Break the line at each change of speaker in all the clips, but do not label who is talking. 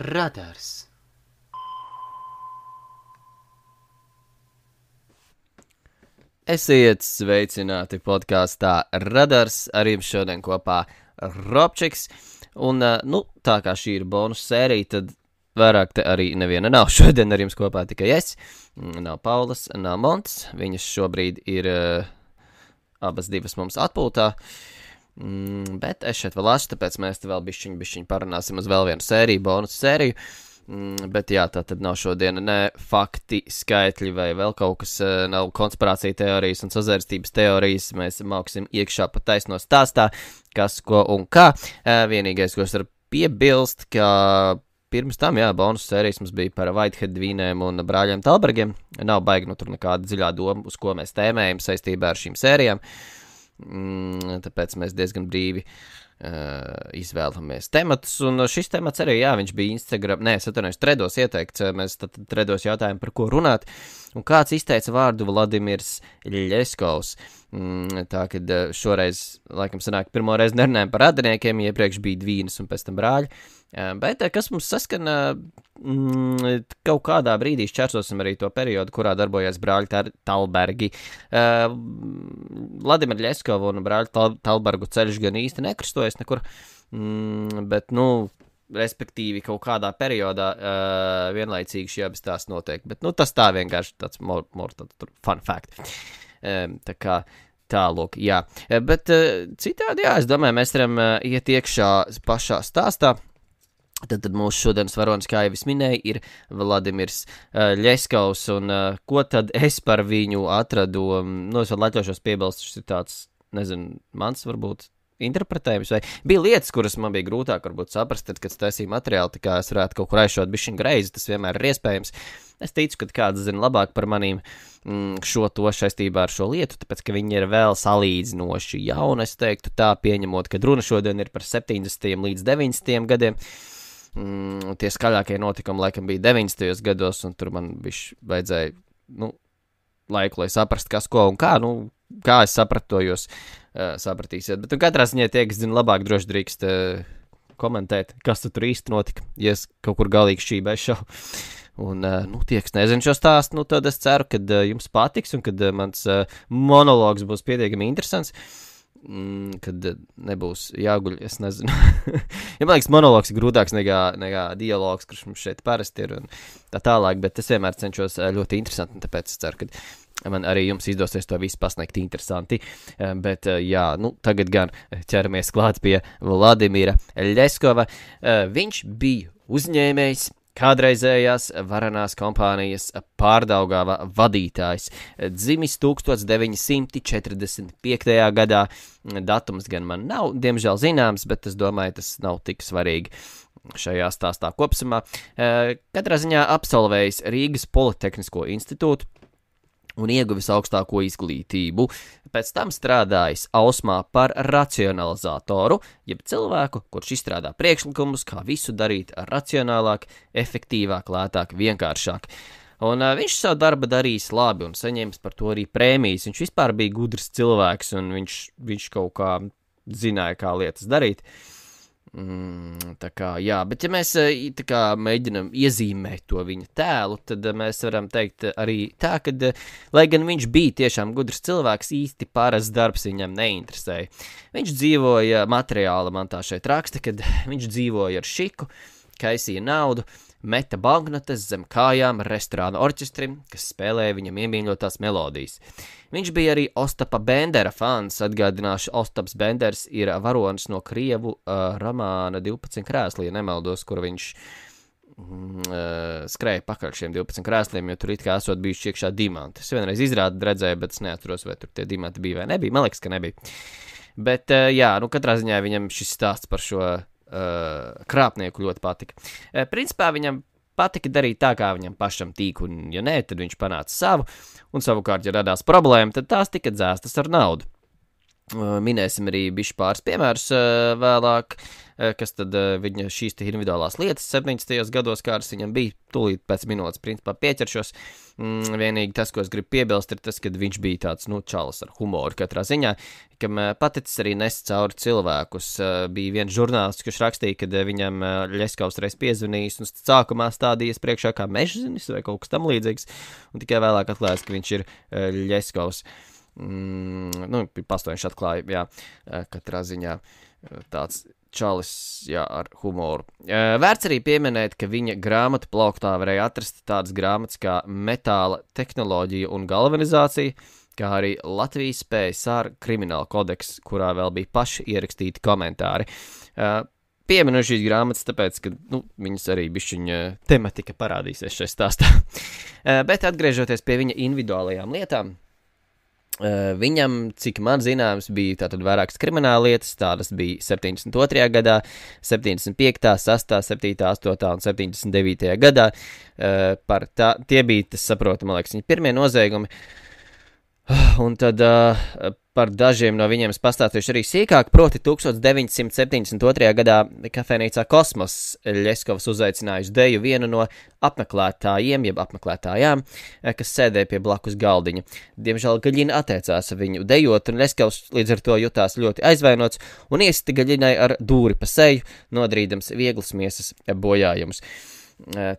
Radars. Esiet sveicināti podkāstā Radars, ar jums šodien kopā Robčiks, un, tā kā šī ir bonus sērija, tad vairāk te arī neviena nav. Šodien ar jums kopā tikai es, nav Paulas, nav Monts, viņas šobrīd ir abas divas mums atpūtā, bet es šeit vēl esmu, tāpēc mēs te vēl bišķiņ parunāsim uz vēl vienu sēriju, bonus sēriju. Bet jā, tā tad nav šodien ne fakti, skaitļi vai vēl kaut kas, nav konspirācija teorijas un sazvērstības teorijas, mēs māksim iekšā pa taisno stāstā, kas, ko un kā. Vienīgais, ko es varu piebilst, ka pirms tam, bonus sērijas mums bija par Whitehead vīnēm un brāļiem Talbergiem, nav baigi, tur nekāda dziļā doma, uz ko mēs tēmējam saistībā ar šīm sērijām, tāpēc mēs diezgan brīvi izvēlamies tematus, un šis temats arī, viņš bija Instagram, tredos ieteikts, mēs tad tredos jautājām, par ko runāt, un kāds izteica vārdu Vladimirs Ļeskovs. Tā, kad šoreiz, laikam sanāk, pirmo reizi nerunājam par radiniekiem, iepriekš bija Dvīnas un pēc tam brāļi, bet kas mums saskan, kaut kādā brīdī šķērsosim arī to periodu, kurā darbojās brāļi Talbergi. Vladimir Ļeskovu un brāļi Talbergu ceļš gan īsti nekrustojas nekur, bet, respektīvi kaut kādā periodā vienlaicīgi šī abas tās notiek, bet, tas tā vienkārši tāds more fun fact. Tā kā tālūk, bet citādi, es domāju, mēs varam iet iekšā pašā stāstā. Tad mūsu šodienas varonis, kā jau es minēju, ir Vladimirs Ļeskovs, un ko tad es par viņu atradu, es vēl atļaušos piebilst, šis ir tāds, nezinu, mans varbūt interpretējums, vai bija lietas, kuras man bija grūtāk varbūt saprast, tad, kad taisīju materiālu, tā kā es varētu kaut kur aizšot bišķiņ greizi, tas vienmēr ir iespējams. Es ticu, ka kāds zina labāk par manīm šo to saistībā ar šo lietu, tāpēc, ka viņi ir vēl salīdzinoši jauni, es teiktu tā, pieņemot, ka runa šodien ir par 70. līdz 90. gadiem. Tie skaļākie notikumi laikam bija 90. gados, un tur man vajadzēja, laiku, lai saprast, kas ko un kā, kā es sapratu to, jūs sapratīsiet. Bet katrā ziņā tie, kas zina labāk, droši drīkst komentēt, kas tur īsti notika, ja es kaut kur galīgi šķībēju šo. Un, tie, kas nezinu šo stāstu, tad es ceru, ka jums patiks, un kad mans monologs būs pietiekami interesants, kad nebūs jāguļ, es nezinu. Man liekas, monologs ir grūtāks nekā dialogs, kurš mums šeit parasti ir un tā tālāk, bet es vienmēr cenšos ļoti interesanti, un tāpēc es ceru, ka man arī jums izdosies to visu pasniegt interesanti. Bet, tagad gan ķeramies klāt pie Vladimira Ļeskova. Viņš bija uzņēmējs, kādreizējās varenās kompānijas Pārdaugava vadītājs, dzimis 1945. gadā, datums gan man nav, diemžēl zināms, bet es domāju, tas nav tik svarīgi šajā stāstā kopsumā. Katrā ziņā absolvējis Rīgas Politehnisko institūtu un ieguvis augstāko izglītību. Pēc tam strādājis Ausmā par racionalizatoru, jeb cilvēku, kurš izstrādā priekšlikumus, kā visu darīt racionālāk, efektīvāk, lētāk, vienkāršāk. Un viņš savu darbu darījis labi un saņēmis par to arī prēmijas. Viņš vispār bija gudrs cilvēks un viņš kaut kā zināja, kā lietas darīt. Tā kā, bet ja mēs tā kā mēģinam iezīmēt to viņa tēlu, tad mēs varam teikt arī tā, ka, lai gan viņš bija tiešām gudrs cilvēks, īsti parasts darbs viņam neinteresēja. Viņš dzīvoja materiāli, man tā šeit raksta, kad viņš dzīvoja ar šiku, kaisīja naudu, meta banknotes zem kājām restorāna orķestrim, kas spēlēja viņam iemīļotās melodijas. Viņš bija arī Ostapa Bendera fans, atgādināšu, Ostaps Benders ir varonis no Krievu romāna 12 krēsli, ja nemaldos, kur viņš skrēja pakaļ šiem 12 krēsliem, jo tur it kā esot bijuši iekšā dimanti. Es vienreiz izrādu redzēju, bet es neatceros, vai tur tie dimanti bija vai nebija, man liekas, ka nebija. Bet katrā ziņā viņam šis stāsts par šo krāpnieku ļoti patika. Principā viņam patika darīt tā, kā viņam pašam tīk, un ja nē, tad viņš panāca savu, un savukārt, ja radās problēma, tad tās tika dzēstas ar naudu. Minēsim arī bišķi pāris piemērus vēlāk, kas tad viņa šīs te individuālās lietas 17. gados, kādas viņam bija, tūlīt pēc minūtes, principā pieķeršos. Vienīgi tas, ko es gribu piebilst, ir tas, kad viņš bija tāds, čalis ar humoru katrā ziņā, kam paticis arī nes cauri cilvēkus. Bija viens žurnālists, kurš rakstīja, kad viņam Ļeskovs reiz piezvanījis un sākumā stādījies priekšā kā mežzinis vai kaut kas tam līdzīgs, un tikai vēlāk atklājās, ka viņš ir Ļeskovs. Pastoņš atklāja, jā, katrā ziņā tāds čalis, jā, ar humoru. Vērts arī pieminēt, ka viņa grāmatu plauktā varēja atrast tādas grāmatas kā Metāla tehnoloģija un galvanizācija, kā arī Latvijas PSR krimināla kodeks, kurā vēl bija paši ierakstīti komentāri. Pieminu šīs grāmatas, tāpēc, ka, viņas arī bišķiņa tematika parādīsies šajā stāstā. Bet atgriežoties pie viņa individuālajām lietām, viņam, cik man zināms, bija tātad vairākas krimināla lietas, tādas bija 72. gadā, 75., 6., 7., 8. un 79. gadā. Tie bija, tas saprotu, man liekas, viņa pirmie noziegumi. Un tad par dažiem no viņiem es pastāstīšu arī sīkāk, proti 1972. gadā kafejnīcā Kosmos Ļeskovs uzaicināja uz deju vienu no apmeklētājiem, jeb apmeklētājām, kas sēdēja pie blakus galdiņa. Diemžēl Gaļina atteicās viņu dejot, un Ļeskovs līdz ar to jutās ļoti aizvainots un iesita Gaļinai ar dūri pa seju, nodarīdams vieglas miesas bojājumus.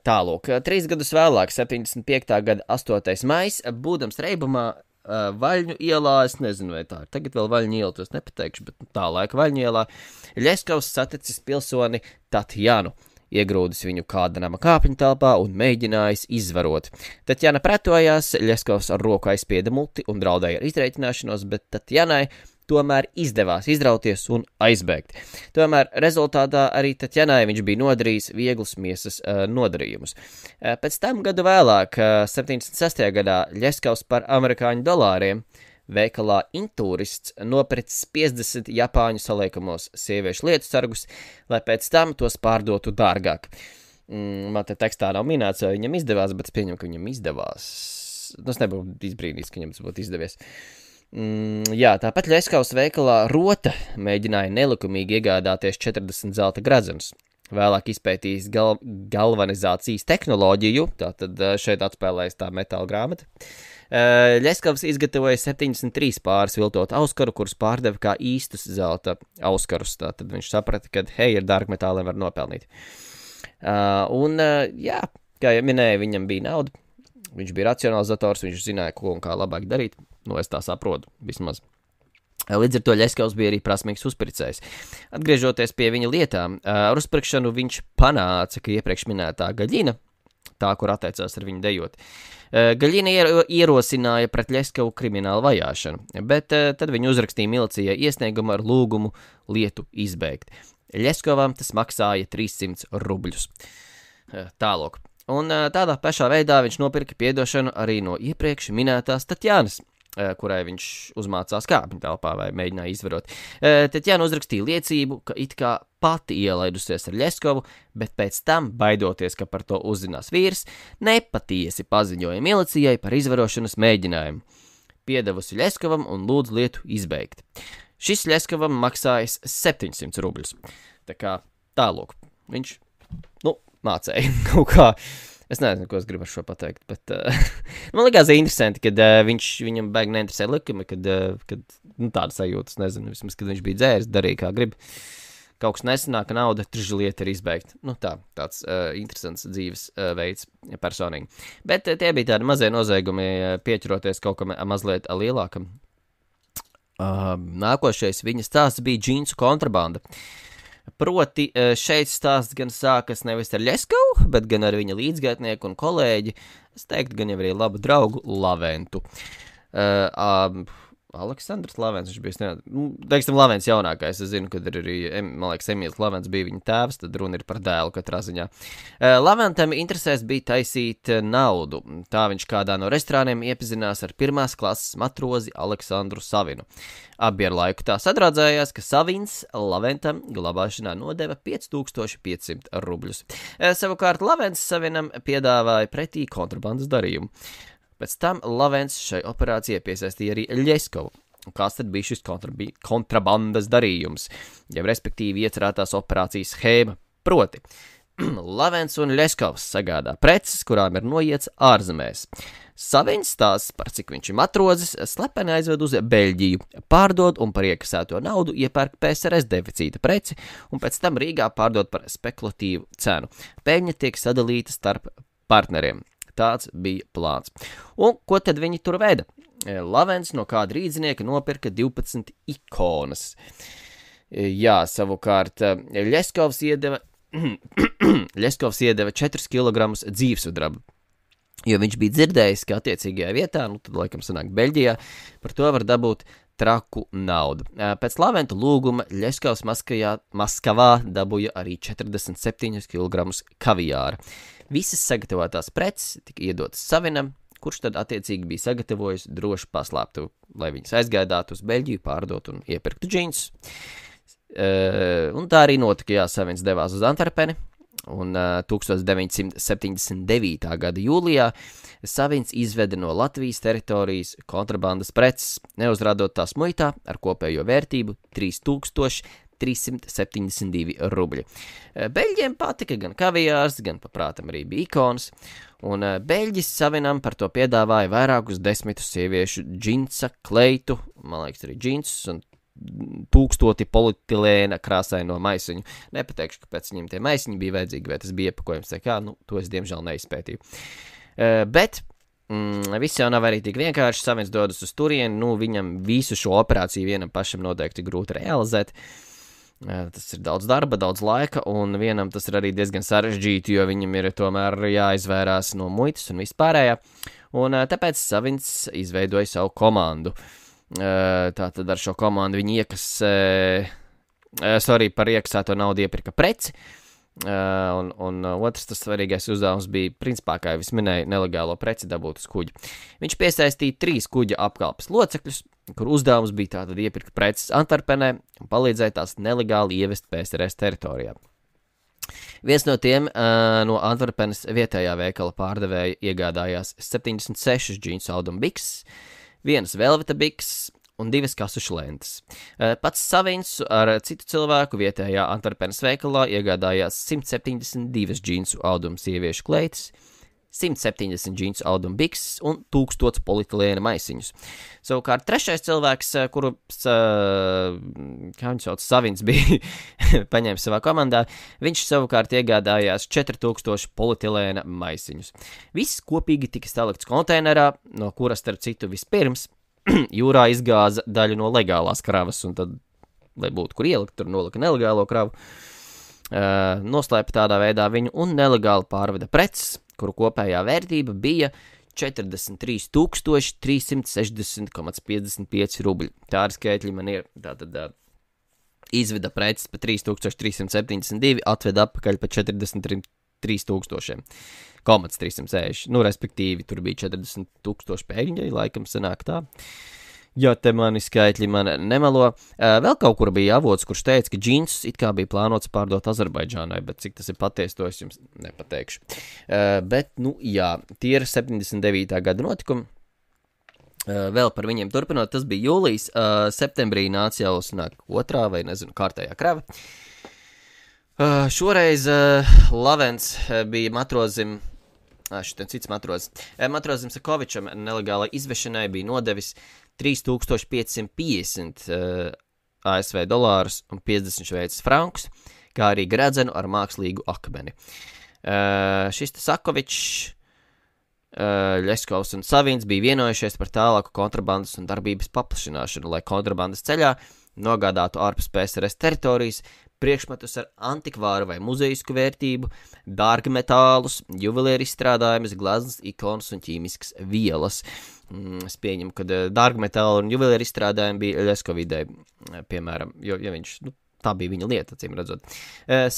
Tālūk, 3 gadus vēlāk, 75. gada 8. maijs, būdams Reibumā, Vaļņu ielā, es nezinu, vai tā ir tagad vēl Vaļņu iela, to es nepateikšu, bet tā laika Vaļņu ielā, Ļeskovs saticis pilsoni Tatjanu, iegrūdis viņu kāda nama kāpņu telpā un mēģinājis izvarot. Tatjana pretojās, Ļeskovs ar roku aizspieda muti un draudēja ar izreikināšanos, bet Tatjanai tomēr izdevās izrauties un aizbēgt. Tomēr rezultātā arī Tatjanai viņš bija nodarījis vieglas miesas nodarījumus. Pēc tam gadu vēlāk, 76. gadā, Ļeskovs par amerikāņu dolāriem veikalā Intūrists nopircis 50 Japāņu saliekamos sieviešu lietu sargus, lai pēc tam tos pārdotu dārgāk. Man te tekstā nav minēts, vai viņam izdevās, bet es pieņemu, ka viņam izdevās. Es nebūtu izbrīnījis, ka viņam tas būtu izdevies. Jā, tāpat Ļeskovs veikalā Rota mēģināja nelikumīgi iegādāties 40 zelta gradzenus. Vēlāk izpētījis galvanizācijas tehnoloģiju, tātad šeit atspēlējas tā metāla grāmata. Ļeskovs izgatavoja 73 pāris viltotu auskaru, kurus pārdeva kā īstus zelta auskarus. Tātad viņš saprata, ka, ar dārgmetāliem var nopelnīt. Jā, kā jau minēju, viņam bija nauda. Viņš bija racionalizators, viņš zināja, ko un kā labāk darīt. Es tā saprotu, vismaz. Līdz ar to Ļeskovs bija arī prasmīgs uzpircējs. Atgriežoties pie viņa lietām, ar uzpirkšanu viņš panāca, ka iepriekš minētā Gaļina, tā, kur atteicās ar viņu dejot, Gaļina ierosināja pret Ļeskovu kriminālu vajāšanu, bet tad viņa uzrakstīja milicijai iesniegumu ar lūgumu lietu izbeigt. Ļeskovam tas maksāja 300 rubļus. Tālāk. Un tādā pašā veidā viņš nopirka piedošanu arī no iepriekš minētās Tatjanas, kurai viņš uzmācās kāpņu telpā vai mēģināja izvarot. Tatjana uzrakstīja liecību, ka it kā pati ielaidusies ar Ļeskovu, bet pēc tam, baidoties, ka par to uzzinās vīrs, nepatiesi paziņoja milicijai par izvarošanas mēģinājumu. Piedevusi Ļeskovam un lūdzu lietu izbeigt. Šis Ļeskovam maksājas 700 rubļus. Tā kā tālūk, viņš, mācēja kaut kā. Es nezinu, ko es gribu ar šo pateikt, bet man likās interesanti, kad viņam baigi neinteresē likumi, kad tāda sajūtas, nezinu, vismaz, kad viņš bija dzēris, darīja kā grib. Kaut kas nesanāka, nauda, lieta ir izbeigta. Tāds interesants dzīves veids personīgi. Bet tie bija tādi mazie noziegumi, pieķeroties kaut kam mazliet lielākam. Nākošais viņa stāsts bija džinsu kontrabanda. Proti, šeit stāsts gan sākas nevis ar Ļeskovu, bet gan ar viņa līdzgaitnieku un kolēģi, es teiktu, gan jau arī labu draugu Laventu. Aleksandrs Lavens, viņš bija, teiksim, Lavens jaunākais, es zinu, kad arī, man liekas, Emīls Lavens bija viņa tēvs, tad runa ir par dēlu katrā ziņā. Laventam interesēs bija taisīt naudu, tā viņš kādā no restorāniem iepazinās ar 1. klases matrozi Aleksandru Savinu. Abi ar laiku tā sadraudzējās, ka Savins Laventam glabāšanā nodeva 5500 rubļus. Savukārt Lavens Savinam piedāvāja pretī kontrabandas darījumu. Pēc tam Lavens šai operācijai piesaistīja arī Ļeskovu. Kas tad bija šis kontrabandas darījums, jau respektīvi iecerētās operācijas schēma, proti. Lavens un Ļeskovs sagādā preces, kurām ir noiets ārzemēs. Saviņš stāsts, par cik viņš ir matrozis, slepeni aizved uz Beļģiju, pārdod un par iekasēto naudu iepērk PSRS deficīta preci un pēc tam Rīgā pārdod par spekulatīvu cenu. Peļņa tiek sadalīta starp partneriem. Tāds bija plāns. Un ko tad viņi tur veda? Lavens no kāda rīdzinieka nopirka 12 ikonas. Jā, savukārt Ļeskovs iedeva 4 kg dzīvsudraba, jo viņš bija dzirdējis, ka attiecīgajā vietā, tad laikam sanāk Beļģijā, par to var dabūt traku naudu. Pēc Laventa lūguma Ļeskovs Maskavā dabūja arī 47 kg kaviāra. Visas sagatavotās preces tika iedotas Savinam, kurš tad attiecīgi bija sagatavojis drošu paslēptuvi, lai viņas aizgaidātu uz Beļģiju, pārdot un iepirktu džinsus. Un tā arī notika, jā, Savins devās uz Antverpeni, un 1979. gada jūlijā Savins izveda no Latvijas teritorijas kontrabandas preces, neuzrādot tās muitā ar kopējo vērtību 3372 rubļi. Beļģiem patika gan kaviārs, gan paprātam arī bija ikonas, un Beļģis Savinam par to piedāvāja vairākus 10 sieviešu džinsa, kleitu, man liekas arī džinsus un 1000 polietilēna krāsaino maisiņu. Nepateikšu, ka pēc viņiem tie maisiņi bija vajadzīgi, vai tas bija iepakojums, tā kā, to es diemžēl neizpētīju. Bet viss jau nav arī tik vienkārši, Savins dodas uz turieni, viņam visu šo operāciju vienam pašam noteikti grūti realizēt. Tas ir daudz darba, daudz laika, un vienam tas ir arī diezgan sarežģīti, jo viņam ir tomēr jāizvērās no muitas un vispārējā, un tāpēc Savins izveidoja savu komandu. Tātad ar šo komandu viņi par iekasēto naudu iepirka preci, un otrs tas svarīgais uzdevums bija, principā, kā jau es minēju, nelegālo preci dabūt uz kuģa. Viņš piesaistīja 3 kuģa apkalpes locekļus, kur uzdevums bija tātad iepirkt preces Antverpenē un palīdzēja tās nelegāli ievest PSRS teritorijā. Viens no tiem no Antverpenes vietējā veikala pārdevēja iegādājās 76 džinsu audumu bikses, 1 velveta bikses un 2 kasušu lentes. Pats Savins ar citu cilvēku vietējā Antverpenes veikalā iegādājās 172 džinsu audumu sieviešu kleitas, 170 džinsu audumu bikses un 1000 polietilēna maisiņus. Savukārt trešais cilvēks, kuru, kā viņš sauc, Savins bija paņēmis savā komandā, viņš savukārt iegādājās 4000 polietilēna maisiņus. Viss kopīgi tika salikts konteinerā, no kuras, starp citu, vispirms jūrā izgāza daļu no legālās kravas, un tad, lai būtu kur ielikt, tur nolika nelegālo kravu, noslēpa tādā veidā viņu un nelegāli pārveda preces, kuru kopējā vērtība bija 43 360,55 rubļi. Tādi skaitļi man ir, tātad izveda preces pa 3372, atveda atpakaļ pa 43 360,360. Respektīvi, tur bija 40 000 peļņa, laikam sanāk tā. Ja te mani skaitļi man nemelo. Vēl kaut kur bija avots, kurš teica, ka džinsus it kā bija plānots pārdot Azerbaidžānai, bet cik tas ir patiesi, to es jums nepateikšu. Bet, jā, tie ir 79. gada notikumi. Vēl par viņiem turpinot, tas bija jūlijas, septembrī nāca jau sanāk otrā vai, kārtējā krava. Šoreiz Lavens bija matrozim, cits matrozis. Matrozim Sakovičam nelegālai izvešanai bija nodevis 3550 ASV dolārus un 50 šveices frankus, kā arī gredzenu ar mākslīgu akmeni. Šis Sakovičs, Ļeskovs un Savins bija vienojušies par tālāku kontrabandas un darbības paplašināšanu, lai kontrabandas ceļā nogādātu ārpus PSRS teritorijas priekšmetus ar antikvāru vai muzejisku vērtību, dārgmetālus, juvelieru izstrādājumus, gleznas, ikonas un ķīmiskas vielas. Es pieņemu, ka dārgmetālu un juvelieru izstrādājumi bija Ļeskovidē, piemēram, jo viņš, tā bija viņa lieta, acīm redzot.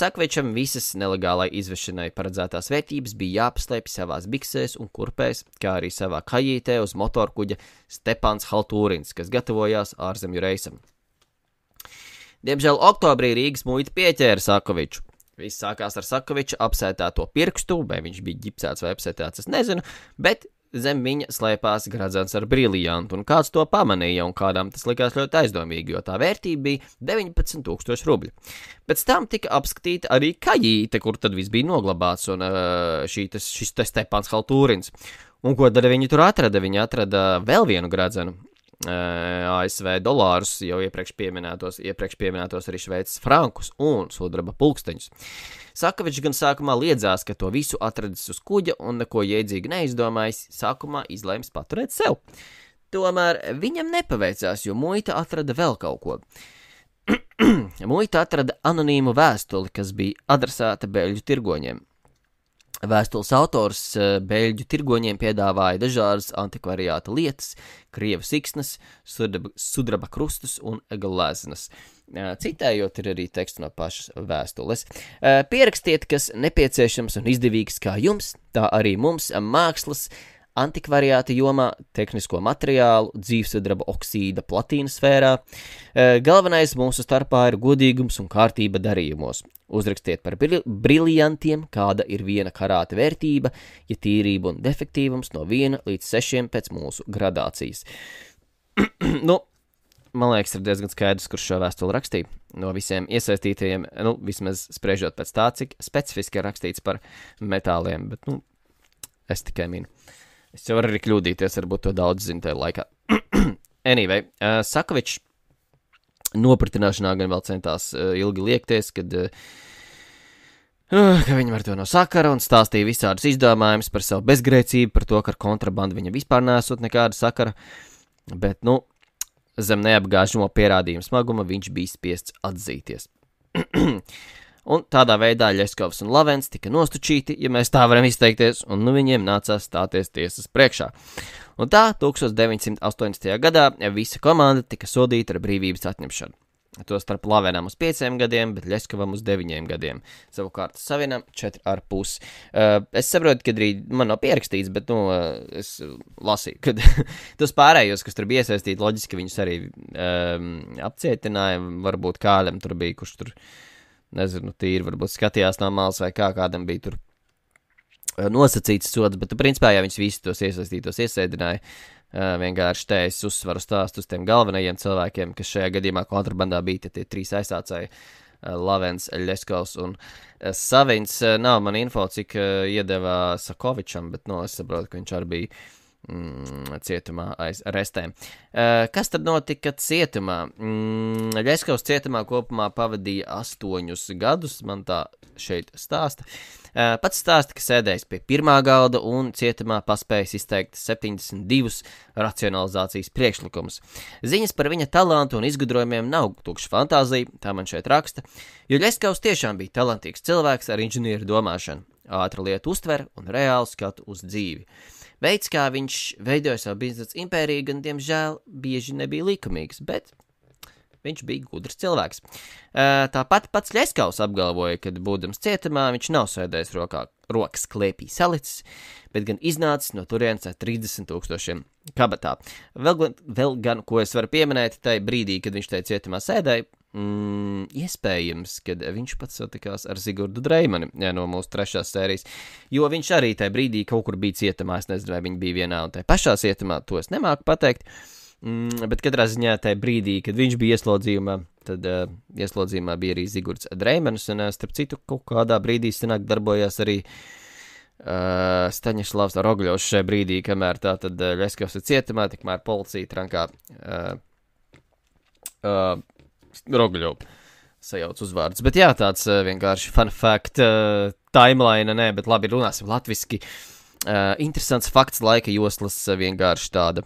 Sakvečam visas nelegālai izvešanai paredzētās vērtības bija jāpaslēpj savās biksēs un kurpēs, kā arī savā kajītē uz motorkuģa Stepans Haltūrins, kas gatavojās ārzemju reisam. Diemžēl oktobrī Rīgas muita pieķēra Sakoviču. Viss sākās ar Sakoviča apsētāto pirkstu, vai viņš bija ģipsēts vai apsētāts, es nezinu, bet zem viņa slēpās gradzens ar briljantu, un kāds to pamanīja, un kādam tas likās ļoti aizdomīgi, jo tā vērtība bija 19,000 rubļu. Pēc tam tika apskatīta arī kajīte, kur tad viss bija noglabāts, un šis Stepans Haltūrins. Un ko tad viņi tur atrada? Viņi atrada vēl vienu gradzenu, ASV dolārus, jau iepriekš pieminētos arī šveicis frankus un sudraba pulksteņus. Sakavičs gan sākumā liedzās, ka to visu atradis uz kuģa un neko jēdzīgi neizdomājis, sākumā izlēms paturēt sev. Tomēr viņam nepaveicās, jo muita atrada vēl kaut ko. Muita atrada anonīmu vēstuli, kas bija adresēta beļģu tirgoņiem. Vēstules autors beļģu tirgoņiem piedāvāja dažādas antikvariāta lietas, krievu siksnas, sudraba krustus un gleznas. Citējot ir arī teksts no pašas vēstules. Pierakstiet, kas nepieciešams un izdevīgs kā jums, tā arī mums mākslas, antikvariāta jomā, tehnisko materiālu, dzīvsudraba oksīda platīna sfērā. Galvenais mūsu starpā ir godīgums un kārtība darījumos. Uzrakstiet par briljantiem, kāda ir 1 karāta vērtība, ja tīrība un defektīvums no 1 līdz 6 pēc mūsu gradācijas. Man liekas, ir diezgan skaidrs, kurš šo vēstuli rakstīja. No visiem iesaistītajiem, vismaz spriežot pēc tā, cik specifiski ir rakstīts par metāliem, bet, es tikai minu. Es jau varu arī kļūdīties, varbūt to daudz zinu tajā laikā. Anyway, Sakavičs nopratināšanā gan vēl centās ilgi liekties, ka viņam ar to nav sakara un stāstīja visādus izdomājumus par savu bezgrēcību, par to, ka ar kontrabandu viņa vispār nesot nekāda sakara, bet, zem neapgāžamo pierādījumu smaguma viņš bija spiests atzīties. Un tādā veidā Ļeskovs un Lavens tika nostučīti, ja mēs tā varam izteikties, un viņiem nācās stāties tiesas priekšā. Un tā 1980. gadā visa komanda tika sodīta ar brīvības atņemšanu. To starp Lavenam uz 5 gadiem, bet Ļeskovam uz 9 gadiem. Savukārt Savinam 4,5. Es saprotu, ka arī man nav pierakstīts, bet, es lasīju, kad tos pārējos, kas tur bija iesaistīti, loģiski viņus arī apcietināja, varbūt kādam tur bija, kurš tur, nezinu, tīri varbūt skatījās no malas vai kādam bija tur nosacīts sods, bet, principā, ja viņus visus tos iesaistītos iesēdināja, vienkārši te es uzsvaru stāstu uz tiem galvenajiem cilvēkiem, kas šajā gadījumā kontrabandā bija tie 3 aizsācēji, Lavens, Ļeskovs un Savins. Nav man info, cik iedeva Sakovičam, bet, es saprotu, ka viņš arī bija cietumā aiz restēm. Kas tad notika cietumā? Ļeskovs cietumā kopumā pavadīja 8 gadus, man tā šeit stāsta. Pats stāsta, ka sēdējis pie pirmā galda un cietumā paspējis izteikt 72 racionalizācijas priekšlikumus. Ziņas par viņa talantu un izgudrojumiem nav tukša fantāzija, tā man šeit raksta, jo Ļeskovs tiešām bija talantīgs cilvēks ar inženieru domāšanu, ātra lietu uztver un reālu skatu uz dzīvi. Veids, kā viņš veidoja savu biznesa impēriju, gan, diemžēl, bieži nebija likumīgs, bet viņš bija gudrs cilvēks. Tāpat pats Ļeskovs apgalvoja, ka, būdams cietumā, viņš nav sēdējis rokas klēpī salicis, bet gan iznācis no turienes ar 30,000 kabatā. Vēl gan, ko es varu pieminēt, tai brīdī, kad viņš tajā cietumā sēdēja, iespējams, kad viņš pats satikās ar Zigurdu Dreimani no mūsu 3. sērijas, jo viņš arī tajā brīdī kaut kur bija cietumā, es nezinu, vai viņi bija vienā un tajā pašā cietumā, to es nemāku pateikt, bet katrā ziņā tajā brīdī, kad viņš bija ieslodzījumā, tad ieslodzījumā bija arī Zigurds Dreimanis, un starp citu kaut kādā brīdī senāk darbojās arī Staņislavs Rogļovs šajā brīdī, kamēr tā tad Ļeskovs ir cietumā, tikmēr policija trankā Rogļovu sajauc uzvārdus. Bet jā, tāds vienkārši fun fact, timeline, bet labi runāsim latviski. Interesants fakts, laika joslas vienkārši tāda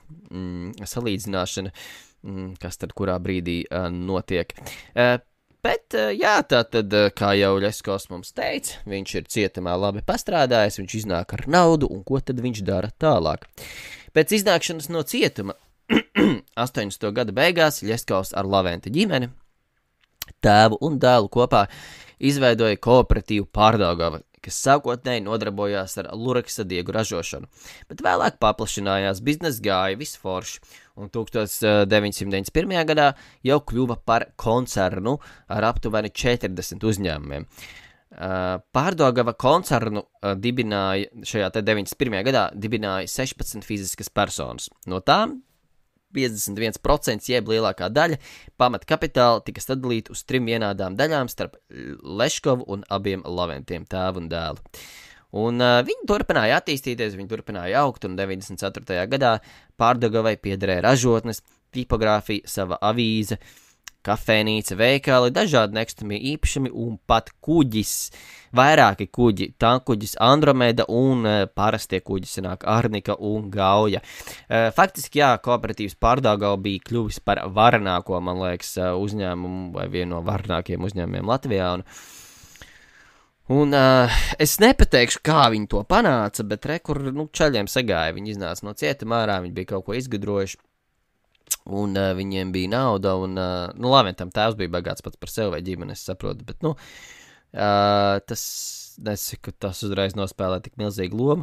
salīdzināšana, kas tad kurā brīdī notiek. Bet jā, tā tad, kā jau Ļeskovs mums teica, viņš ir cietumā labi pastrādājis, viņš iznāk ar naudu, un ko tad viņš dara tālāk? Pēc iznākšanas no cietuma 80. gada beigās Ļeskovs ar Laventa ģimeni, tēvu un dēlu kopā izveidoja kooperatīvu Pārdaugava, kas sākotnēji nodarbojās ar lureksa diegu ražošanu, bet vēlāk paplašinājās, biznesa gāja visforši, un 1991. gadā jau kļuva par koncernu ar aptuveni 40 uzņēmumiem. Pārdaugava koncernu dibināja šajā 91. gadā dibināja 16 fiziskas personas. No tām 51% jeb lielākā daļa pamatkapitāla tika sadalīta uz 3 vienādām daļām starp Leškovu un abiem Laventiem, tēvu un dēlu. Un viņi turpināja attīstīties, viņi turpināja augt, un 94. gadā Pārdaugavai piederēja ražotnes, tipogrāfija, sava avīze, kafēnīca, veikali, dažādi nekustamie īpašumi un pat kuģis, vairāki kuģi, tankuģis Andromeda un parastie kuģi sanāk Arnika un Gauja. Faktiski, jā, kooperatīvs Pārdaugava bija kļuvis par varenāko, man liekas, uzņēmumu vai vienu no varenākiem uzņēmumiem Latvijā, un es nepateikšu, kā viņi to panāca, bet kur čaļiem sagāja, viņi iznāca no cietuma ārā, viņi bija kaut ko izgudrojuši, un viņiem bija nauda, un, Laventam tēvs bija bagāts pats par sevi vai ģimeni, es saprotu, bet, tas, nesaku, tas uzreiz nospēlē tik milzīgu lomu.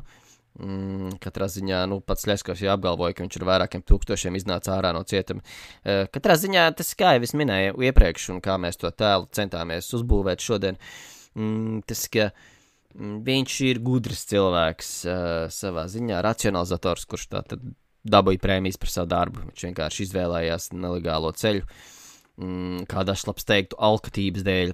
Katrā ziņā, pats Ļeskovs jau apgalvoja, ka viņš ar vairākiem tūkstošiem iznāca ārā no cietuma. Katrā ziņā tas, kā jau es minēju iepriekš, un kā mēs to tēlu centāmies uzbūvēt šodien, tas, ka viņš ir gudrs cilvēks savā ziņā, racionalizators, kurš tā tad dabūja prēmijas par savu darbu. Viņš vienkārši izvēlējās nelegālo ceļu, kā dažs labs teiktu, alkatības dēļ.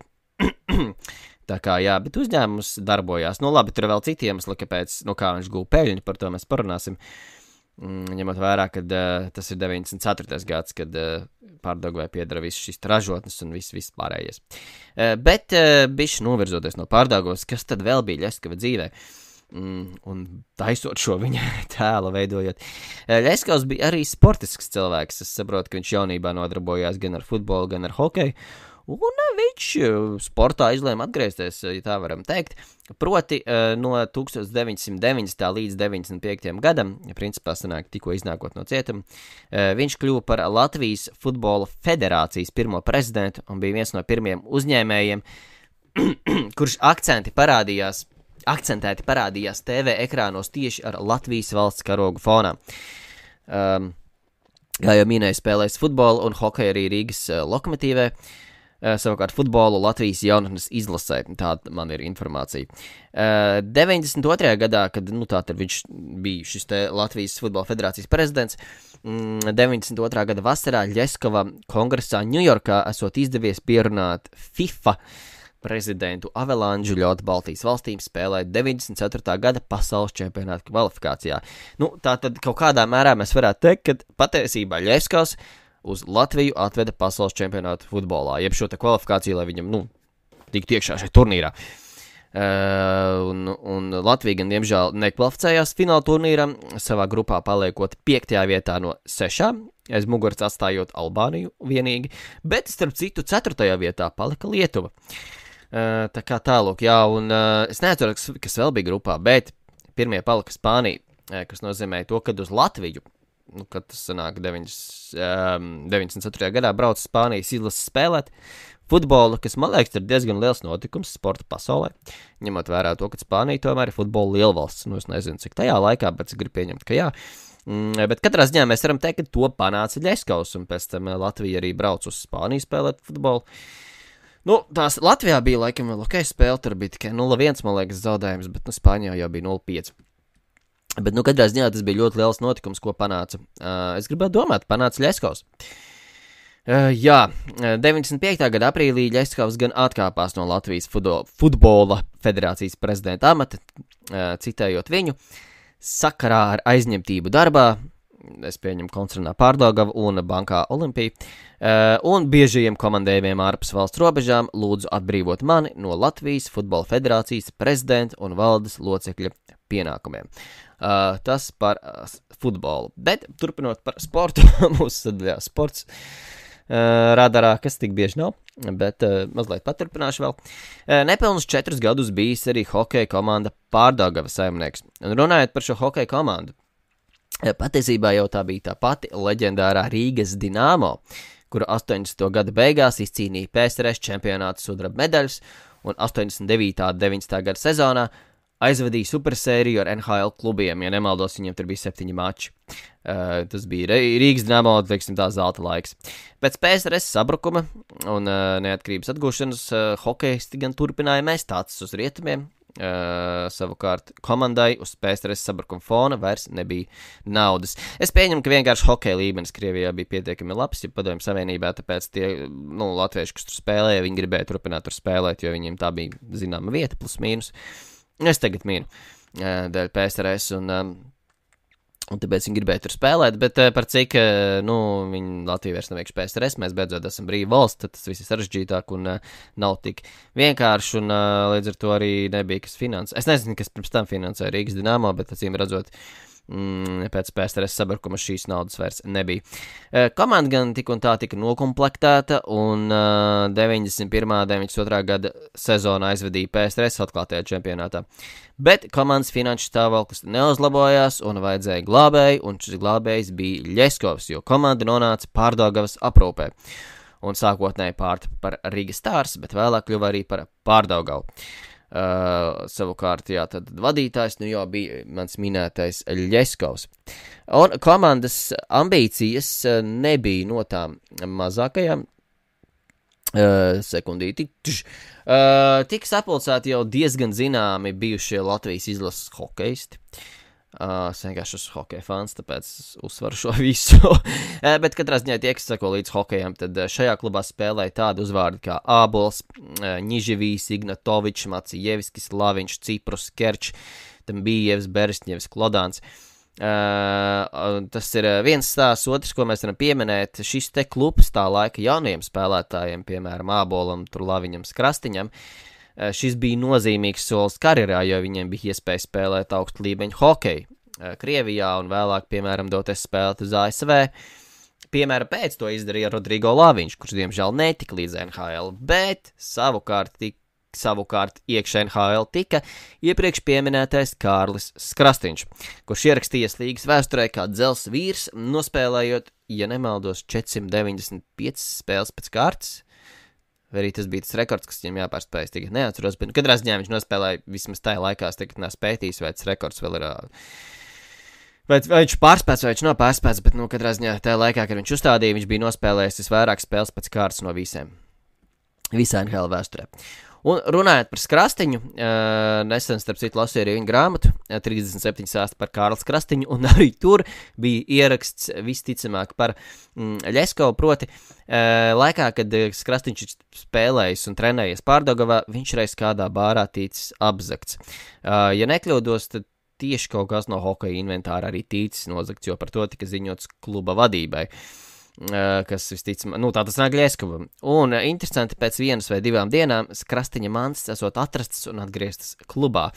Tā kā, jā, bet uzņēmums darbojās. Labi, tur ir vēl citi iemesli, kāpēc, kā viņš gūja peļņu, par to mēs parunāsim. Ņemot vērā, kad tas ir 94. gads, kad Pārdaugavai piedara viss šīs ražotnes un viss pārējais. Bet bišķi novirzoties no Pārdaugavas, kas tad vēl bija Ļeskava dzīvē? Un taisot šo viņa tēlu veidojot. Ļeskovs bija arī sportisks cilvēks. Es saprotu, ka viņš jaunībā nodarbojās gan ar futbolu, gan ar hokeju. Un viņš sportā izlēma atgriezties, ja tā varam teikt. Proti no 1990. līdz 95. gadam, principā sanāk tikko iznākot no cietuma, viņš kļuva par Latvijas futbola federācijas pirmo prezidentu un bija viens no pirmiem uzņēmējiem, kurš akcentēti parādījās TV ekrānos tieši ar Latvijas valsts karogu fonā. Kā jau minēju, spēlēs futbolu un hokeju arī Rīgas Lokomotīvē, savukārt futbolu Latvijas jaunatnes izlasē, tāda man ir informācija. 92. gadā, kad tātad viņš bija šis te Latvijas futbola federācijas prezidents, 92. gada vasarā Ļeskova kongresā Ņujorkā esot izdevies pierunāt FIFA prezidentu Avelanžu ļaut Baltijas valstīm spēlēt 94. gada pasaules čempionāta kvalifikācijā. Tātad kaut kādā mērā mēs varētu teikt, ka patiesībā Ļeskovs uz Latviju atveda pasaules čempionātu futbolā, jeb šo te kvalifikāciju, lai viņam, tiktu iekšā šajā turnīrā. Un Latvija gan, diemžēl, nekvalificējās fināla turnīram, savā grupā paliekot 5. vietā no 6, aiz muguras atstājot Albāniju vienīgi, bet starp citu 4. vietā palika Lietuva. Tā kā tālūk, jā, un es neatceru, kas vēl bija grupā, bet pirmie palika Spānija, kas nozīmē to, kad uz Latviju, kad tas sanāk 94. gadā brauc Spānijas izlases spēlēt futbolu, kas, man liekas, ir diezgan liels notikums sporta pasaulē, ņemot vērā to, ka Spānija tomēr ir futbola lielvalsts, es nezinu, cik tajā laikā, bet es gribu pieņemt, ka jā. Bet katrā ziņā mēs varam teikt, ka to panāca Ļeskovs, un pēc tam Latvija arī brauc uz Spāniju spēlēt futbolu. Tās Latvijā bija laikam vēl ok spēle, tur bija tikai 0-1, man liekas, zaudējums, bet Spānijā jau bija 0-5. Bet, katrā ziņā tas bija ļoti liels notikums, ko panāca. Es gribētu domāt, panāca Ļeskovs. Jā, 95. gada aprīlī Ļeskovs gan atkāpās no Latvijas futbola federācijas prezidenta amata, citējot viņu, sakarā ar aizņemtību darbā, es pieņemu koncernā Pārdaugava un bankā Olimpija, un biežajiem komandējumiem ārpus valsts robežām lūdzu atbrīvot mani no Latvijas futbola federācijas prezidenta un valdes locekļa pienākumiem. Tas par futbolu. Bet, turpinot par sportu, mūsu sadaļā sports radarā, kas tik bieži nav, bet mazliet paturpināšu vēl. Nepilnus 4 gadus bijis arī hokeja komanda Pārdaugava saimnieks. Un runājot par šo hokeja komandu, patiesībā jau tā bija tā pati leģendārā Rīgas Dinamo, kura 80. gada beigās izcīnīja PSRS čempionāta sudraba medaļas, un 89. 90. gada sezonā aizvadīja supersēriju ar NHL klubiem, ja nemaldos, viņiem tur bija 7 mači. Tas bija Rīgas Dinamo, teiksim tā, zelta laiks. Pēc PSRS sabrukuma un neatkarības atgūšanas hokejisti gan turpināja mest acis uz rietumiem. Savukārt komandai uz PSRS sabrukuma fona vairs nebija naudas. Es pieņemu, ka vienkārši hokeja līmenis Krievijā bija pietiekami labs, ja Padomju Savienībā, tāpēc tie, latvieši, kas tur spēlēja, viņi gribēja turpināt tur spēlēt, jo viņiem tā bija zināma vieta, plus mīnus. Es tagad mīnu dēļ PSRS un tāpēc viņi gribēja tur spēlēt, bet par cik, viņi Latvija vairs nav iekš PSRS, mēs beidzot esam brīva valsts, tad tas viss ir sarežģītāk un nav tik vienkārši, un līdz ar to arī nebija kas finansē. Es nezinu, kas pirms tam finansēja Rīgas Dinamo, bet acīm redzot, pēc PSRS sabrukuma šīs naudas vairs nebija. Komanda gan tik un tā tika nokomplektēta, un 91. 92. gada sezona aizvadīja PSRS atklātajā čempionātā. Bet komandas finanšu stāvoklis neuzlabojās un vajadzēja glābēju, un šis glābējs bija Ļeskovs, jo komanda nonāca Pārdaugavas aprūpē. Un sākotnēji pārta par Riga Stars, bet vēlāk kļuva arī par Pārdaugavu. Savukārt, jā, tad vadītājs jau bija mans minētais Ļeskovs. Un komandas ambīcijas nebija no tām mazākajām. Sekundīti. Tika sapulcēti jau diezgan zināmi bijušie Latvijas izlases hokejisti. Es vienkārši esmu hokeja fans, tāpēc uzsvaru šo visu. Bet katrā ziņā tie, kas sako līdz hokejam, tad šajā klubā spēlēja tādu uzvārdu kā Ābols, Ņiževijs, Ignatovičs, Macijevskis, Laviņš, Ciprus, Kerčs, Tambijevs, Beresņevs, Klodāns. Tas ir viens stāsts, otrs, ko mēs varam pieminēt. Šis te klubs tā laika jaunajiem spēlētājiem, piemēram, Ābolam, tur Laviņam, Krastiņam, šis bija nozīmīgs solis karjerā, jo viņiem bija iespēja spēlēt augstu līmeņu hokeju Krievijā un vēlāk, piemēram, doties spēlēt uz ASV. Piemēram, pēc to izdarīja Rodrigo Laviņš, kurš diemžēl netika līdz NHL, bet savukārt iekš NHL tika iepriekš pieminētais Kārlis Krastiņš, kurš ierakstījies līgas vēsturē kā dzels vīrs, nospēlējot, ja nemaldos, 495 spēles pēc kārtas. Vai arī tas bija tas rekords, kas viņam jāpārspējas, tagad neatceros, bet katrā ziņā viņš nospēlēja vismaz tajā laikā, es tagad neesmu pētījis, vai tas rekords vēl ir, vai viņš pārspēts, vai viņš nav pārspēts, bet, katrā ziņā tajā laikā, kad viņš uzstādīja, viņš bija nospēlējis visvairāk spēles pēc kārtas no visā NHL vēsturē. Un runājot par Krastiņu, nesen starp citu lasīju arī viņa grāmatu, 37 stāsti par Kārlis Krastiņu, un arī tur bija ieraksts visticamāk par Ļeskovu, proti laikā, kad Krastiņš spēlējis un trenējies Pārdaugavā, viņš reiz kādā bārā ticis apzagts. Ja nekļūdos, tad tieši kaut kas no hokeja inventāra arī ticis nozagts, jo par to tika ziņots kluba vadībai. Kas visticamāk, tā tas nāk Ļeskovam. Un interesanti, pēc 1 vai 2 dienām Krastiņa mantas esot atrastas un atgrieztas klubā.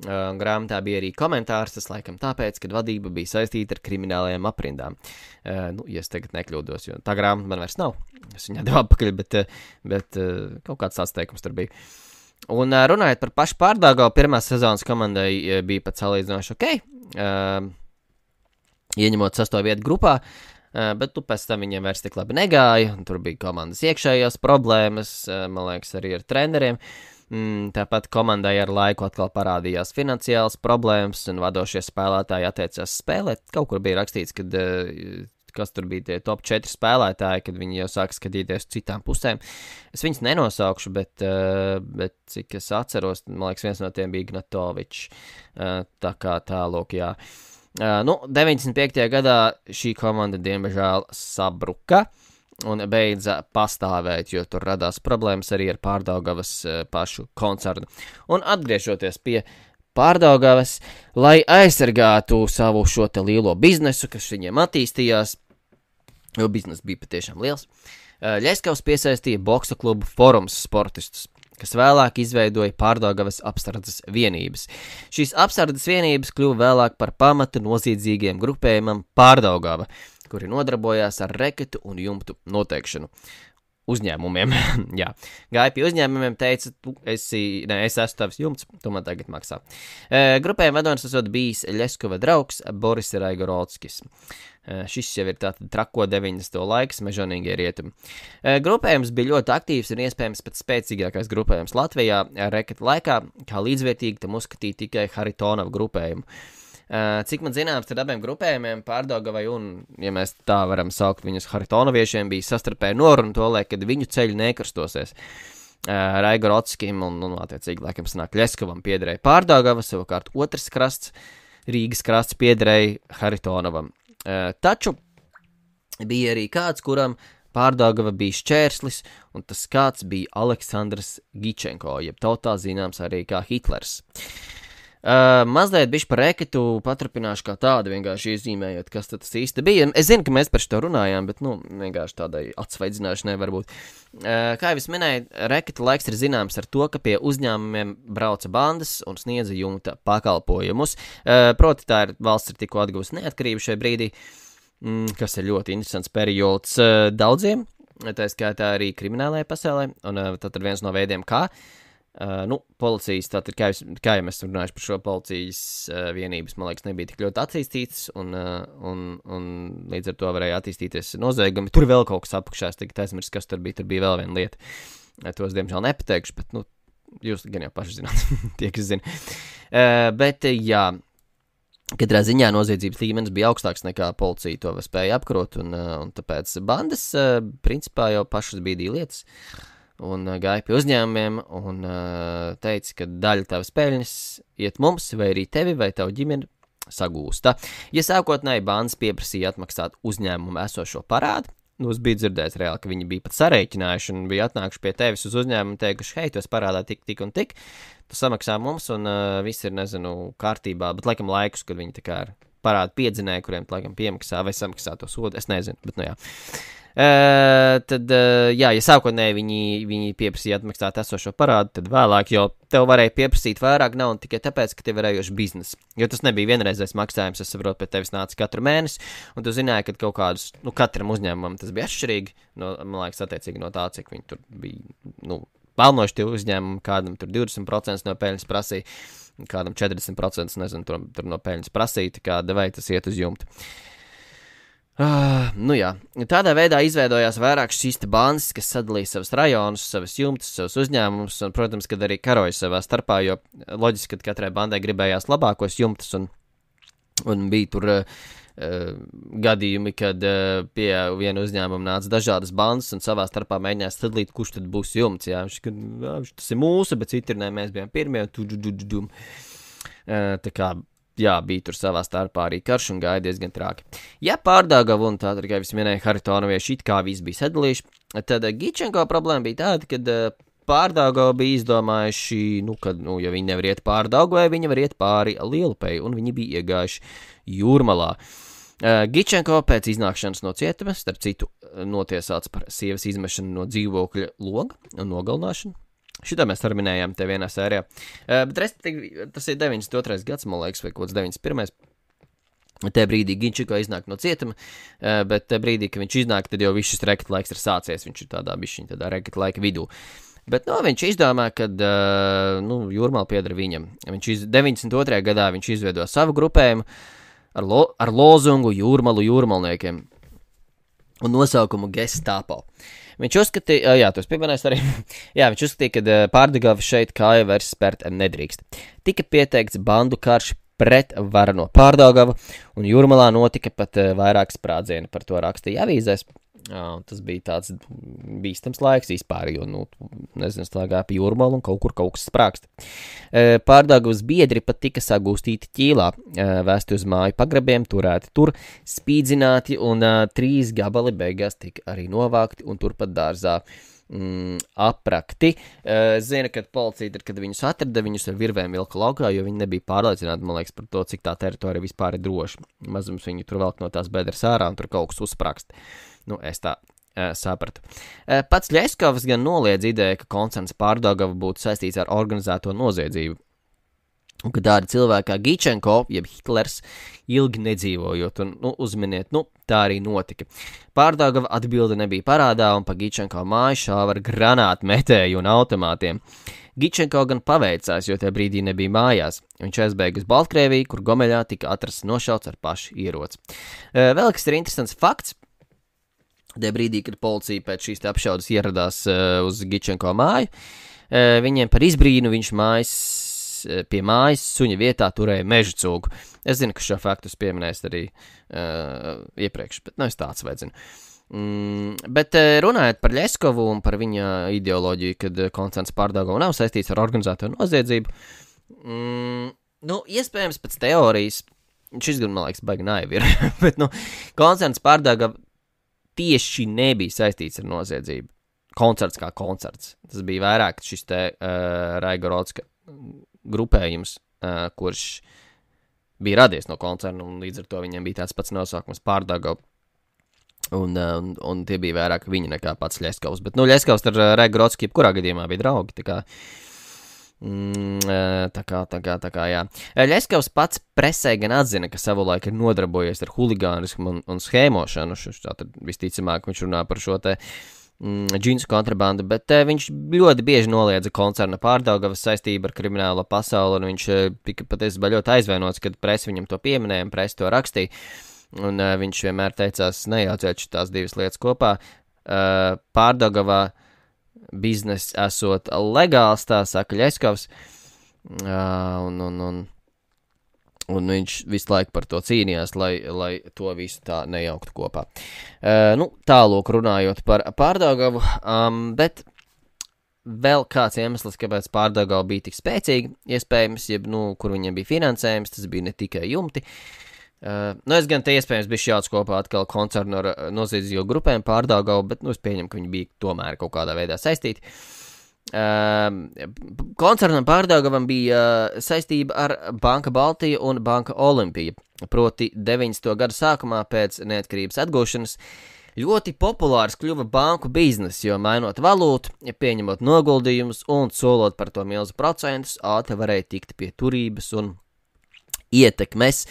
Grāmatā bija arī komentārs, tas laikam tāpēc, kad vadība bija saistīta ar kriminālajām aprindām. Ja es tagad nekļūdos, jo tā grāmata man vairs nav. Es viņā devu atpakaļ, bet kaut kāds tāds teikums tur bija. Un runājot par pašu Pārdaugavu, pirmās sezonas komandai bija pat salīdzinoši ieņemot 6. vietu grupā, bet pēc tam viņiem vairs tik labi negāja, un tur bija komandas iekšējās problēmas, man liekas, arī ar treneriem. Tāpat komandai ar laiku atkal parādījās finansiāls problēmas, un vadošie spēlētāji atteicās spēlēt. Kaut kur bija rakstīts, kas tur bija tie top 4 spēlētāji, kad viņi jau sāka skatīties citām pusēm. Es viņus nenosaukšu, bet cik es atceros, man liekas, viens no tiem bija Ignatovičs. Tā kā tālāk, jā. 95. gadā šī komanda diemžēl sabruka un beidza pastāvēt, jo tur radās problēmas arī ar Pārdaugavas pašu koncernu. Un atgriežoties pie Pārdaugavas, lai aizsargātu savu šo te lielo biznesu, kas viņiem attīstījās, jo biznes bija patiešām liels, Ļeskovs piesaistīja boksa klubu Forums sportistus, kas vēlāk izveidoja Pārdaugavas apsardzes vienības. Šīs apsardzes vienības kļuva vēlāk par pamatu noziedzīgiem grupējumam Pārdaugava, kuri nodarbojās ar reketu un jumtu noteikšanu. uzņēmumiem. Jā, gāja pie uzņēmumiem, teica, es esmu tavs jumts, tu man tagad maksā. Grupējuma vadonis esot bijis Ļeskova draugs Boris Raigorodskis. Šis jau ir tātad trako 90. laiks, mežonīgie rietumi. Grupējums bija ļoti aktīvs un iespējams pat spēcīgākais grupējums Latvijā reketa laikā, kā līdzvērtīgi tam uzskatīja tikai Haritonova grupējumu. Cik man zināms, tad abiem grupējumiem Pārdaugavai un, ja mēs tā varam saukt viņus Haritonoviešiem, bija sastarpēja noruna to, lai, kad viņu ceļi nekrastosies. Raigorodskijam un attiecīgi, laikam sanāk, Ļeskovam piederēja Pārdaugava, savukārt otrs krasts, Rīgas krasts piederēja Haritonovam. Taču bija arī kāds, kuram Pārdaugava bija šķērslis, un tas kāds bija Aleksandrs Gičenko, jeb tautā zināms arī kā Hitlers. Mazliet bišķi par reketu paturpināšu kā tādu, vienkārši iezīmējot, kas tas īsti bija. Es zinu, ka mēs par šo runājām, bet, vienkārši tādai atsvaidzināšanai varbūt. Kā jau es minēju, reketa laiks ir zināms ar to, ka pie uzņēmumiem brauca bandas un sniedza jumta pakalpojumus. Proti, tā ir valsts ir tikko atguvusi neatkarību šajā brīdī, kas ir ļoti interesants periods daudziem, tā skaitā arī kriminālajai pasaulē, un tad ir viens no veidiem, kā policijas, tātad, kā jau mēs runājuši par šo policijas vienības, man liekas, nebija tik ļoti attīstītas, un līdz ar to varēja attīstīties noziegumi. Tur vēl kaut kas apakšā, es tagad aizmirsu, kas tur bija vēl viena lieta. Tos, diemžēl, nepateikšu, bet, jūs gan jau paši zināt, tie, kas zina. Bet, jā, katrā ziņā noziedzības līmenis bija augstāks nekā policija to spēja apkarot, un tāpēc bandas, principā, jau pašas bīdīja lietas. Un gāja pie uzņēmumiem un teica, ka daļa tavas peļņas iet mums, vai arī tevi, vai tavu ģimeni sagūsta. Ja sākotnēji bandas pieprasīja atmaksāt uzņēmumu esošo parādu, es biju dzirdējis reāli, ka viņi bija pat sarēķinājuši un bija atnākuši pie tevis uz uzņēmumu un teikuši, hei, tu esi parādā tik un tik, tu samaksā mums un viss ir, kārtībā, bet laikam laikus, kad viņi tā kā ir parādu piedzinēji, kuriem laikam piemaksā vai samaksā to sodu, es nezinu, bet jā. Tad, ja sākotnēji viņi pieprasīja atmaksāt esošo parādu, tad vēlāk jau tev varēja pieprasīt vairāk naudu tikai tāpēc, ka tev varējoši biznes. Jo tas nebija vienreizais maksājums, es saprotu, pie tevis nāca katru mēnesi, un tu zināji, ka kaut kādus, katram uzņēmumam tas bija atšķirīgi, man liekas, attiecīgi no tā, cik viņi tur bija, pelnoši tie uzņēmumi, kādam tur 20% no peļņas prasīja, kādam 40%, nezinu, tur no peļņas prasīja, tā kā devai tas iet uz jumtu. Jā, tādā veidā izveidojās vairākas šīs bandas, kas sadalīja savus rajonus, savus jumtus, savus uzņēmumus, un, protams, kad arī karoja savā starpā, jo loģiski, ka katrai bandai gribējās labākos jumtus, un bija tur gadījumi, kad pie viena uzņēmuma nāca dažādas bandas, un savā starpā mēģinās sadalīt, kurš tad būs jumts, jā, tas ir mūsu, bet citi mēs bijām pirmie, tā kā, jā, bija tur savā starpā arī karš un gāja diezgan trāki. Ja Pārdaugava un tātad, kā es minēju, Haritonovieši it kā visi bija sadalījuši, tad Gičenko problēma bija tāda, kad Pārdaugava bija izdomājuši, ja viņi nevar iet pāri Daugavai, viņi var iet pāri Lielupei, un viņi bija iegājuši Jūrmalā. Gičenko pēc iznākšanas no cietuma, starp citu, notiesāts par sievas izmešanu no dzīvokļa loga un nogalināšanu. Šitā mēs arī minējām te vienā sērijā. Bet respektīvi, tas ir 92. gads, man liekas, vai kaut kāds 91. Te brīdī Gičenko iznāk no cietuma, bet te brīdī, kad viņš iznāk, tad jau viss šis reketa laiks ir sācies, viņš ir tādā reketa laika vidū. Bet, viņš izdomā, kad, Jūrmala pieder viņam. 92. gadā viņš izveido savu grupējumu ar lozungu Jūrmalu jūrmalniekiem un nosaukumu Gestapo. Viņš uzskatīja, tos pieminēs arī, viņš uzskatīja, ka Pārdaugava šeit kāja vairs spērt nedrīkst. Tika pieteikts bandu karš pret varano Pārdaugavu, un Jūrmalā notika pat vairāk sprādzieni, par to rakstīja avīzēs. Tas bija tāds bīstams laiks vispār, jo, slēgā pie Jūrmalu un kaut kas sprākst. Pārdaugavas biedri pat tika sagūstīti Ķīlā, vēsti uz māju pagrabiem, turēti tur, spīdzināti, un 3 gabali beigās tika arī novākti, un turpat dārzā aprakti. Zina, kad policija, kad viņus atrada, viņus ar virvēm vilka laukā, jo viņi nebija pārliecināti, man liekas, par to, cik tā teritorija vispār ir droša. Mazums viņi tur velk no tās bedres ārā, un tur kaut kas uzsprakst. Es tā sapratu. Pats Ļeskovs gan noliedz ideju, ka koncerns Pārdaugava būtu saistīts ar organizēto noziedzību. Un ka tādi cilvēki kā Gičenko, jeb Hitlers, ilgi nedzīvojot, un, uzminiet, tā arī notika. Pārdaugava atbilde nebija parādā, un pa Gičenko māju šāva ar granātu metēju un automātiem. Gičenko gan paveicās, jo tajā brīdī nebija mājās. Viņš aizbēga uz Baltkrieviju, kur Gomeļā tika atrasts nošauts ar pašu ieroci. Vēl kas ir interesants fakts. Tajā brīdī, kad policija pēc šīs apšaudas ieradās uz Gičenko māju, viņiem par izbrīnu viņš pie mājas suņa vietā turēja meža cūgu. Es zinu, ka šo faktu pieminēs arī iepriekš, bet es tāds vajadzinu. Bet runājot par Ļeskovu un par viņa ideoloģiju, kad koncerns Pārdaugava nav saistīts ar organizēto noziedzību, iespējams pēc teorijas, šis gan, man liekas, baigi naivi ir, bet, koncerns Pārdaugava tieši nebija saistīts ar noziedzību. Koncerts kā koncerts. Tas bija vairāk šis te Raigorodska grupējums, kurš bija radies no koncerna, un līdz ar to viņiem bija tāds pats nosaukums Pārdaugava. Un tie bija vairāk viņi nekā pats Ļeskovs. Bet, Ļeskovs ar Raigorodski jebkurā gadījumā bija draugi, tā kā, jā. Ļeskovs pats presē gan atzina, ka savulaik ir nodarbojies ar huligānismu un schēmošanu. Tātad visticamāk viņš runā par šo te džinsu kontrabandu, bet viņš ļoti bieži noliedza koncerna Pārdaugavas saistību ar kriminālo pasauli, un viņš tika patiesībā ļoti aizvainots, kad presa viņam to pieminēja un presa to rakstīja. Un viņš vienmēr teicās, nejauciet tās divas lietas kopā. Pārdaugavā biznes esot legāls, tā saka Ļeskovs, un viņš visu laiku par to cīnījās, lai to visu tā nejauktu kopā. Tālūk runājot par Pārdaugavu, bet vēl kāds iemesls, kāpēc Pārdaugava bija tik spēcīga, iespējams, kur viņiem bija finansējums, tas bija ne tikai jumti. Es gan te iespējams biju šāds kopā atkal koncernu ar noziedzīgo grupēm Pārdaugavu, bet es pieņemu, ka viņi bija tomēr kaut kādā veidā saistīti. Koncernam Pārdaugavam bija saistība ar Banka Baltija un Banka Olimpija, proti 90. gadu sākumā pēc neatkarības atgūšanas. Ļoti populārs kļuva banku biznes, jo mainot valūtu, pieņemot noguldījumus un solot par to milzu procentus, ātri varēja tikt pie turības un ietekmes.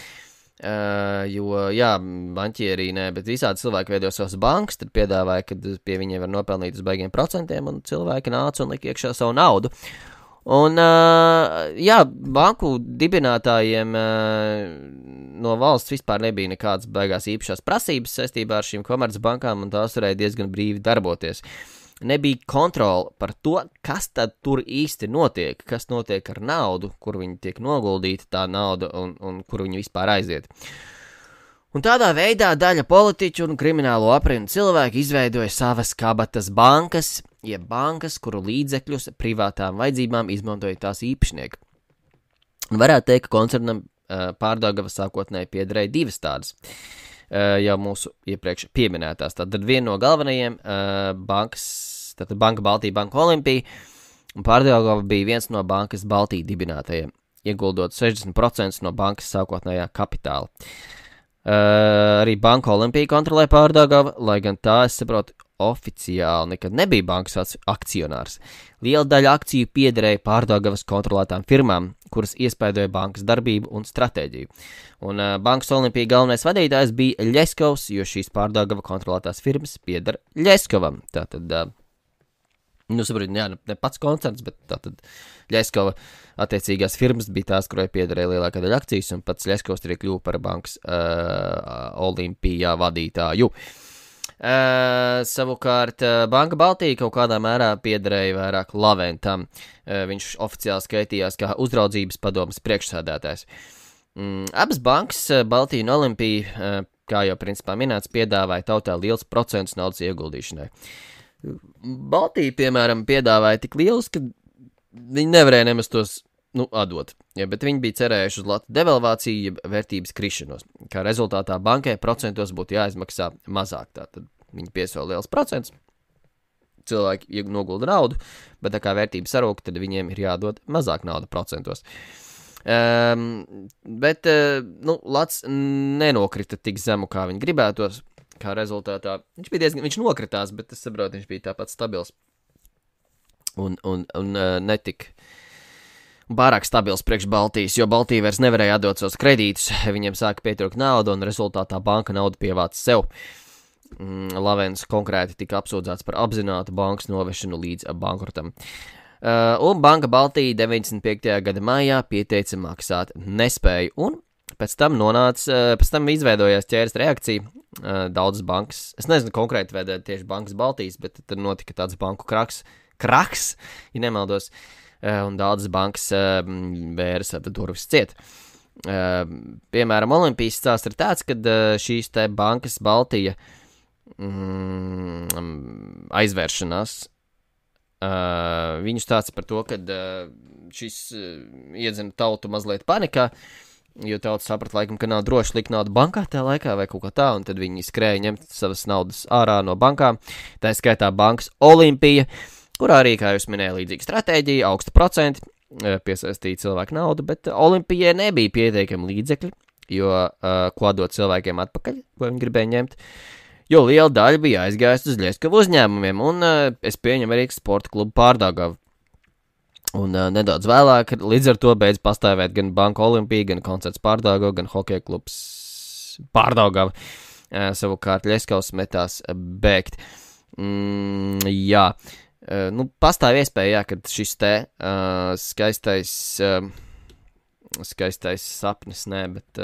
Banķierī nē, bet visādi cilvēki veido savas bankas, tad piedāvāja, kad pie viņiem var nopelnīt uz baigiem procentiem, un cilvēki nāca un lika iekšā savu naudu. Un, banku dibinātājiem no valsts vispār nebija nekādas baigās īpašās prasības saistībā ar šīm komercbankām, un tās varēja diezgan brīvi darboties. Nebija kontrola par to, kas tad tur īsti notiek, kas notiek ar naudu, kur viņi tiek noguldīta tā nauda un kur viņi vispār aiziet. Un tādā veidā daļa politiķu un kriminālo aprinu cilvēki izveidoja savas kabatas bankas, jeb bankas, kuru līdzekļus privātām vajadzībām izmantoja tās īpašnieki. Un varētu teikt, ka koncernam Pārdaugava sākotnēji piederēja divas tādas. Jau mūsu iepriekš pieminētās. Tad viena no galvenajiem bankas, tātad Banka Baltija, Banka Olimpija, un Pārdaugava bija viens no Bankas Baltija dibinātajiem, ieguldot 60% no bankas sākotnējā kapitāla. Arī Banka Olimpija kontrolē Pārdaugava, lai gan tā, es saprotu, oficiāli nekad nebija bankas akcionārs. Liela daļa akciju piederēja Pārdaugavas kontrolētām firmām, kuras iespaidoja bankas darbību un stratēģiju. Un Bankas Olimpija galvenais vadītājs bija Ļeskovs, jo šīs Pārdaugava kontrolētās firmas pieder Ļeskovam. Tātad, saprotu, ne pats koncerns, bet tātad Ļeskova attiecīgās firmas bija tās, kurai piederēja lielākā daļa akcijas, un pats Ļeskovs arī kļuva par Bankas Olimpijā vadītāju. Savukārt Banka Baltija kaut kādā mērā piederēja vairāk Laventam. Viņš oficiāli skaitījās kā uzraudzības padomes priekšsēdētājs. Abas bankas, Baltija un Olimpija, kā jau principā minēts, piedāvāja tautā liels procents naudas ieguldīšanai. Baltija, piemēram, piedāvāja tik lielus, ka viņi nevarēja nemaz tos atdot, bet viņi bija cerējuši uz latu devalvāciju, jeb vērtības krišanos, kā rezultātā bankai procentos būtu jāizmaksā mazāk. Tātad viņi piesola liels procents, cilvēki nogulda naudu, bet tā kā vērtības sarūk, tad viņiem ir jādod mazāk nauda procentos. Bet lats nenokrita tik zemu, kā viņi gribētos, kā rezultātā. Viņš nokritās, bet es saprotu, viņš bija tāpat stabils un netik. Pārāk stabils priekš Baltijas, jo Baltija vairs nevarēja atdot savus kredītus, viņiem sāka pietrūkt naudu un rezultātā banka naudu pievāca sev. Lavens konkrēti tika apsūdzēts par apzinātu bankas novešanu līdz bankrotam. Un Banka Baltija 95. gada maijā pieteica maksāt nespēju, un pēc tam izveidojās ķēdes reakcija. Daudzas bankas, es nezinu konkrēti vai tieši Bankas Baltijas, bet tad notika tāds banku kraks, ja nemaldos, un daudzas bankas vēras durvis ciet. Piemēram, Olimpijas stāsts ir tāds, kad šīs te Bankas Baltija aizvēršanās, viņu stāsta par to, ka šis iedzina tautu mazliet panikā, jo tauta saprata laikam, ka nav droši likt naudu bankā tajā laikā vai kaut kā tā, un tad viņi skrēja ņemt savas naudas ārā no bankām, tā skaitā Bankas Olimpija, kurā arī, kā jūs minēja, līdzīga stratēģija, augsta procenti, piesaistīja cilvēku naudu, bet Olimpijai nebija pietiekami līdzekļi, jo ko dot cilvēkiem atpakaļ, ko viņi gribēja ņemt, jo liela daļa bija aizgājusi uz Ļeskavu uzņēmumiem, un es pieņemu arī sporta klubu Pārdaugavu. Un nedaudz vēlāk, līdz ar to beidz pastāvēt gan Banka Olimpija, gan koncerts Pārdaugava, gan hokeja klubs Pārdaugava. Savukārt Ļeskavs metās bēgt. Jā, pastāv iespēja, ka šis te skaistais sapnis, bet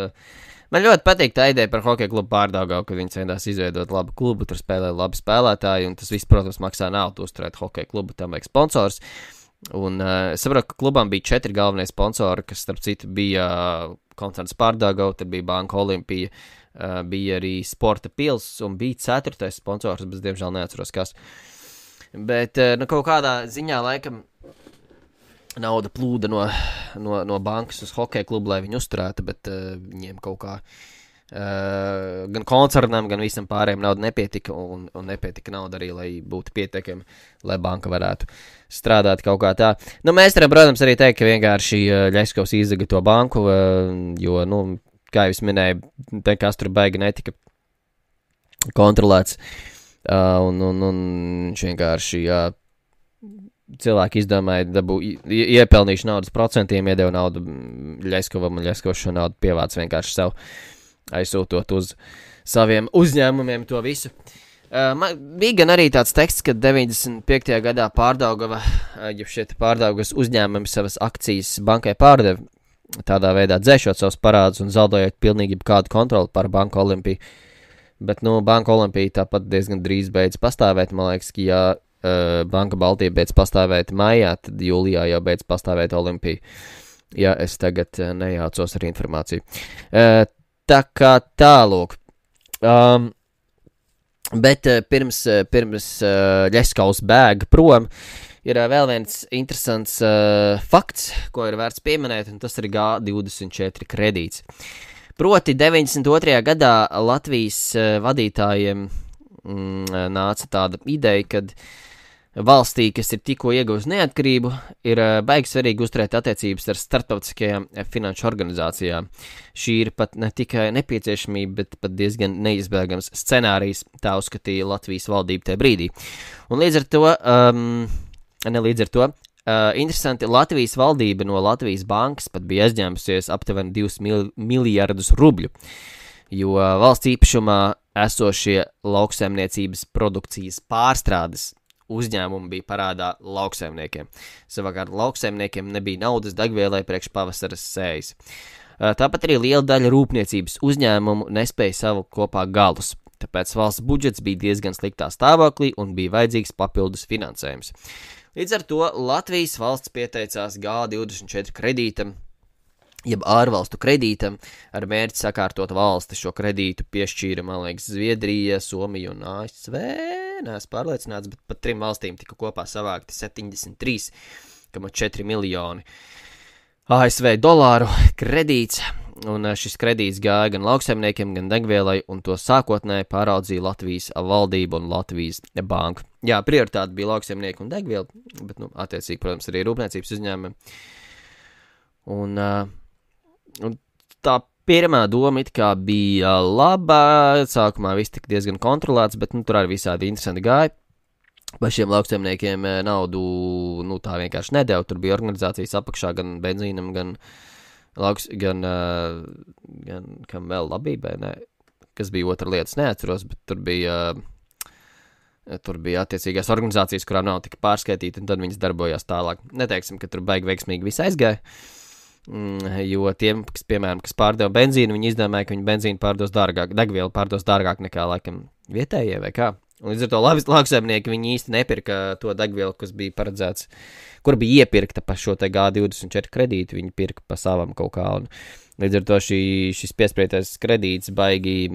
man ļoti patīk tā ideja par hokeja klubu Pārdaugavu, ka viņi centās izveidot labu klubu, tur spēlē labi spēlētāji, un tas viss, protams, maksā naudu uzturēt hokeja klubu, tam vajag sponsors. Un es saprotu, ka klubam bija 4 galvenie sponsori, kas, starp citu, bija koncerts Pārdaugava, tad bija Banka Olimpija, bija arī Sporta pils, un bija 4. sponsors, bet diemžēl neatceros kas. Bet, kaut kādā ziņā laikam nauda plūda no bankas uz hokeja klubu, lai viņu uzturētu, bet viņiem kaut kā gan koncernam, gan visam pārējiem nauda nepietika, un nepietika nauda arī, lai būtu pietiekami, lai banka varētu strādāt kaut kā tā. Mēs varam, protams, arī teikt, ka vienkārši Ļeskavs izzaga to banku, jo, kā jūs minēju, nekas tur baigi netika kontrolēts, un viņš vienkārši, cilvēki izdomāja, iepelnīšu naudas procentiem, iedeva naudu Ļeskavam, un Ļeskavs šo naudu pievāc vienkārši sev, aizsūtot uz saviem uzņēmumiem to visu. Bija gan arī tāds teksts, ka 95. gadā Pārdaugava, ja šeit Pārdaugavas uzņēmumi savas akcijas bankai pārdeva, tādā veidā dzēšot savus parādus un zaudējot pilnīgi kādu kontroli par Banku Olimpiju. Bet, Banka Olimpija tāpat diezgan drīz beidz pastāvēt, man liekas, ka ja Banka Baltija beidz pastāvēt maijā, tad jūlijā jau beidz pastāvēt Olimpija. Ja es tagad nejaucos ar informāciju. Tā kā tālūk. Bet pirms Ļeskavs bēga prom, ir vēl viens interesants fakts, ko ir vērts pieminēt, un tas ir G24 kredīts. Proti 92. gadā Latvijas vadītājiem nāca tāda ideja, kad valstī, kas ir tikko ieguvusi neatkarību, ir baigi svarīgi uzturēt attiecības ar starptautiskajām finanšu organizācijām. Šī ir pat ne tikai nepieciešamība, bet pat diezgan neizbēgams scenārijs, tā uzskatīja Latvijas valdība tajā brīdī. Un līdz ar to, interesanti, Latvijas valdība no Latvijas bankas pat bija aizņēmusies aptuveni 2 miljardus rubļu, jo valsts īpašumā esošie lauksaimniecības produkcijas pārstrādes uzņēmumi bija parādā lauksaimniekiem. Savukārt lauksaimniekiem nebija naudas degvielai priekš pavasaras sējas. Tāpat arī liela daļa rūpniecības uzņēmumu nespēja savu kopā galus, tāpēc valsts budžets bija diezgan sliktā stāvoklī un bija vajadzīgs papildus finansējums. Līdz ar to Latvijas valsts pieteicās G24 kredītam, jeb ārvalstu kredītam, ar mērķi sakārtot valsti. Šo kredītu piešķīra, man liekas, Zviedrija, Somija un ASV, neesmu pārliecināts, bet pat 3 valstīm tika kopā savākti 73,4 miljoni ASV dolāru kredīts, un šis kredīts gāja gan lauksaimniekiem, gan degvielai, un to sākotnēji pāraudzīja Latvijas valdība un Latvijas banka. Jā, prioritāte bija lauksaimnieki un degviela, bet, attiecīgi, protams, arī rūpniecības uzņēmumi. Un tā pirmā doma it kā bija laba, sākumā viss tika diezgan kontrolēts, bet tur arī visādi interesanti gāja. pašiem lauksaimniekiem naudu, nu, tā vienkārši nedēļa. Tur bija organizācijas apakšā gan benzīnam, gan kam vēl labībai, ne, kas bija otra lietas, neatceros, bet tur bija attiecīgās organizācijas, kurām nav tika pārskaitīti, un tad viņas darbojās tālāk. Neteiksim, ka tur baigi veiksmīgi viss aizgāja, jo tiem, kas, piemēram, kas pārdeva benzīnu, viņi izdomāja, ka viņi benzīnu pārdos dārgāk, degvielu pārdos dārgāk nekā, laikam, vietējie vai kā. Un līdz ar to lauksaimnieki viņi īsti nepirka to degvielu, kas bija paredzēts, kur bija iepirkta pa šo te G24 kredītu, viņi pirka pa savam kaut kā, un līdz ar to šis piesprietais kredīts baigi,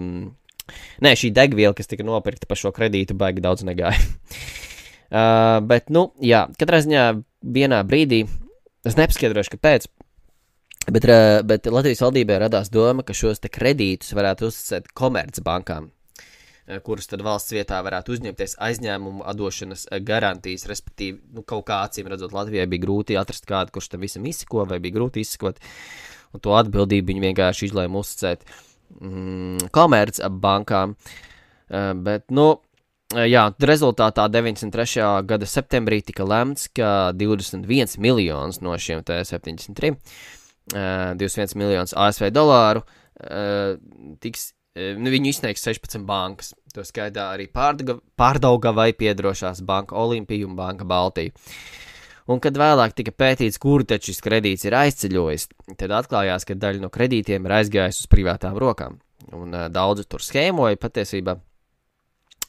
nē, šī degviela, kas tika nopirkta pa šo kredītu, baigi daudz negāja. Bet, nu, jā, katrā ziņā vienā brīdī, es nepaskaidrošu, kāpēc, bet Latvijas valdībai radās doma, ka šos te kredītus varētu uzticēt komercbankām, kurus tad valsts vietā varētu uzņemties aizņēmumu atdošanas garantijas, respektīvi, nu, kaut kā acīm redzot, Latvijai bija grūti atrast kādu, kurš tam visam izsako, vai bija grūti izsakot, un to atbildību viņi vienkārši izlēma uzticēt komercbankām, bet, nu, jā, rezultātā 93. gada septembrī tika lemts, ka 21 miljonus no šiem te 73, 21 miljonus ASV dolāru tiks, nu, viņu izsniegs 16 bankas, to skaitā arī Pārdaugavai piedrošās banka Olimpija un banka Baltija. Un kad vēlāk tika pētīts, kur taču šis kredīts ir aizceļojis, tad atklājās, ka daļa no kredītiem ir aizgājis uz privātām rokām. Un daudzi tur schēmoja patiesībā.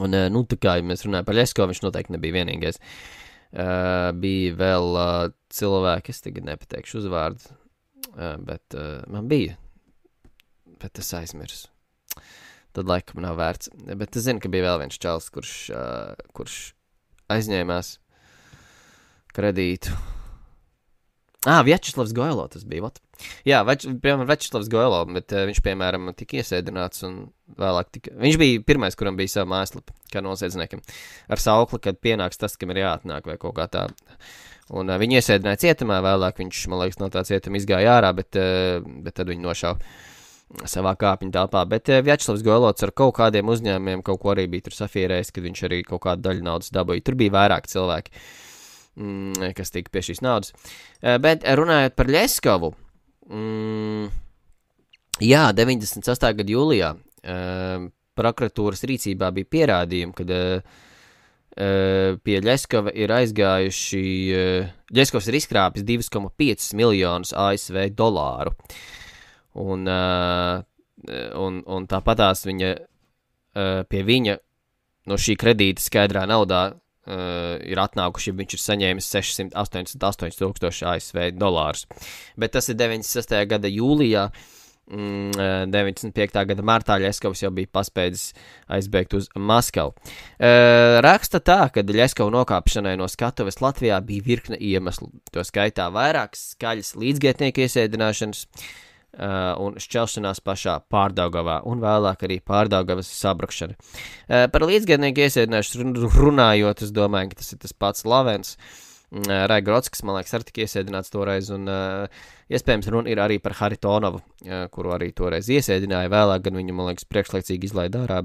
Un, nu, tā kā ja mēs runājam par Ļesko, viņš noteikti nebija vienīgais. Bija vēl cilvēki, es tagad nepateikšu uzvārdu, bet man bija, bet es aizmirsu. Tad laikam nav vērts. Bet es zinu, ka bija vēl viens čalis, kurš aizņēmās kredītu. Vjačeslavs Goilo tas bija, vat. Jā, piemēram, Vjačeslavs Goilo, bet viņš, piemēram, tika iesēdināts un vēlāk tika... Viņš bija pirmais, kuram bija sava mājaslapa, kā noziedzniekam, ar saukli, kad pienāks tas, kam ir jāatnāk vai kaut kā tā. Un viņu iesēdināja cietumā, vēlāk viņš, man liekas, no tā cietuma izgāja ārā, bet tad viņu nošauja savā kāpņu telpā, bet Vjačeslavs Goilots ar kaut kādiem uzņēmumiem kaut ko arī bija tur safierējis, kad viņš arī kaut kādu daļu naudas dabūja. Tur bija vairāk cilvēki, kas tika pie šīs naudas. Bet runājot par Ļeskovu, jā, 98. gada jūlijā prokuratūras rīcībā bija pierādījumi, kad pie Ļeskova ir aizgājuši, Ļeskovs ir izkrāpis 2,5 miljonus ASV dolāru. Un tāpatās viņa, pie viņa no šī kredīta skaidrā naudā ir atnākuši, viņš ir saņēmis 688,000 ASV dolārus. Bet tas ir 96. gada jūlijā, 95. gada martā Ļeskovs jau bija paspēdis aizbēgt uz Maskavu. Raksta tā, ka Ļeskova nokāpšanai no skatuves Latvijā bija virkne iemeslu. To skaitā vairākas skaļas līdzgaitnieku iesēdināšanas, un šķelšanās pašā Pārdaugavā, un vēlāk arī Pārdaugavas sabrukšana. Par līdzgaitnieku iesēdināšanu runājot, es domāju, ka tas ir tas pats Lavens, Raigrods, man liekas, arī tika iesēdināts toreiz, un iespējams runa ir arī par Haritonovu, kuru arī toreiz iesēdināja, vēlāk gan viņu, man liekas, priekšlaicīgi izlaida ārā,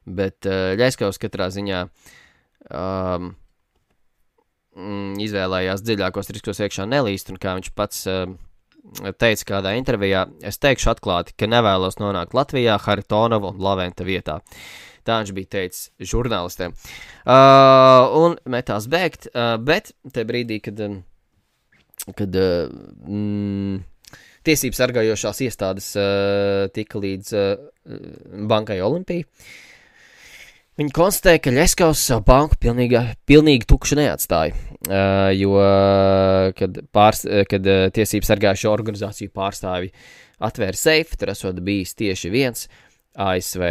bet Ļeskovs katrā ziņā izvēlējās dziļākos riskos iekšā nelīst, un kā viņš pats teica kādā intervijā, es teikšu atklāti, ka nevēlos nonākt Latvijā, Haritonovu un Laventa vietā. Tā viņš bija teicis žurnālistiem. Un metās bēgt, bet te brīdī, kad tiesības sargājošās iestādes tika līdz bankai Olimpija, viņi konstatēja, ka Ļeskovs savu banku pilnīgi tukšu neatstāja, jo, kad tiesības sargājušo organizāciju pārstāvi atvēra seifu, tur esot bijis tieši 1 ASV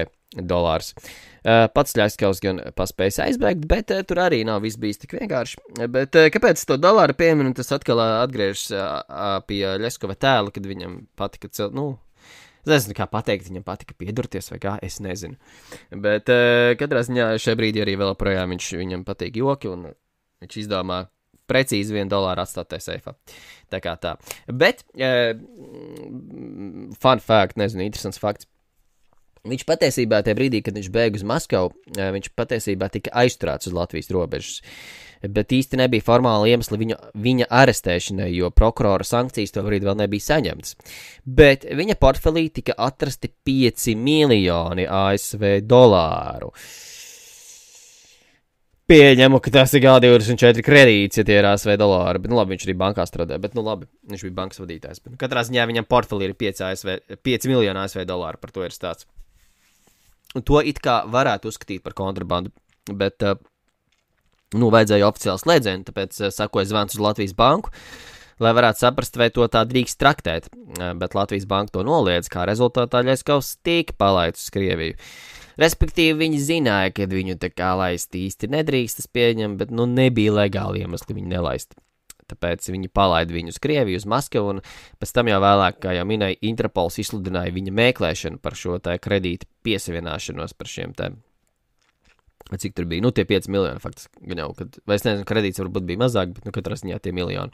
dolārs. Pats Ļeskovs gan paspējis aizbēgt, bet tur arī nav viss bijis tik vienkārši. Bet kāpēc to dolāru pieminu, tas atkal atgriežas pie Ļeskova tēla, kad viņam patika es nezinu, kā pateikt, viņam patika piedurties vai kā, es nezinu. Bet katrā ziņā šajā brīdī arī vēl projām viņam patīk joki, un viņš izdomā precīzi $1 atstāt tajā seifā. Tā kā tā. Bet, fun fact, nezinu, interesants fakts. Viņš patiesībā tajā brīdī, kad viņš bēga uz Maskavu, viņš patiesībā tika aizturēts uz Latvijas robežas. Bet īsti nebija formāli iemesli viņa arestēšanai, jo prokurora sankcijas to brīdi vēl nebija saņemtas. Bet viņa portfelī tika atrasti 5 miljoni ASV dolāru. Pieņemu, ka tas ir G24 kredīts, ja tie ir ASV dolāri. Bet, nu labi, viņš arī bankā strādāja, bet, nu labi, viņš bija bankas vadītājs. Bet, katrā ziņā viņam portfelī ir 5 miljoni ASV dolāru, par to ir stāsts. Un to it kā varētu uzskatīt par kontrabandu, bet, vajadzēja oficiāls slēdzienu, tāpēc sakoja zvans uz Latvijas banku, lai varētu saprast, vai to tā drīkst traktēt, bet Latvijas banka to noliedz, kā rezultātā Ļeskavs tika palaists uz Krieviju. Respektīvi, viņi zināja, ka viņu tā kā laist īsti nedrīkst, tas pieņem, bet, nebija legāli iemesli viņu nelaist. Tāpēc viņi palaida viņu uz Krieviju, uz Maskavu, un pēc tam jau vēlāk, kā jau minēja, Interpols izsludināja viņa meklēšanu par šo tā kredīta piesavienošanos par šiem tēm. Cik tur bija? Tie 5 miljoni faktiski. Gan jau, vai es nezinu, kredīts varbūt bija mazāk, bet katrā ziņā tie miljoni.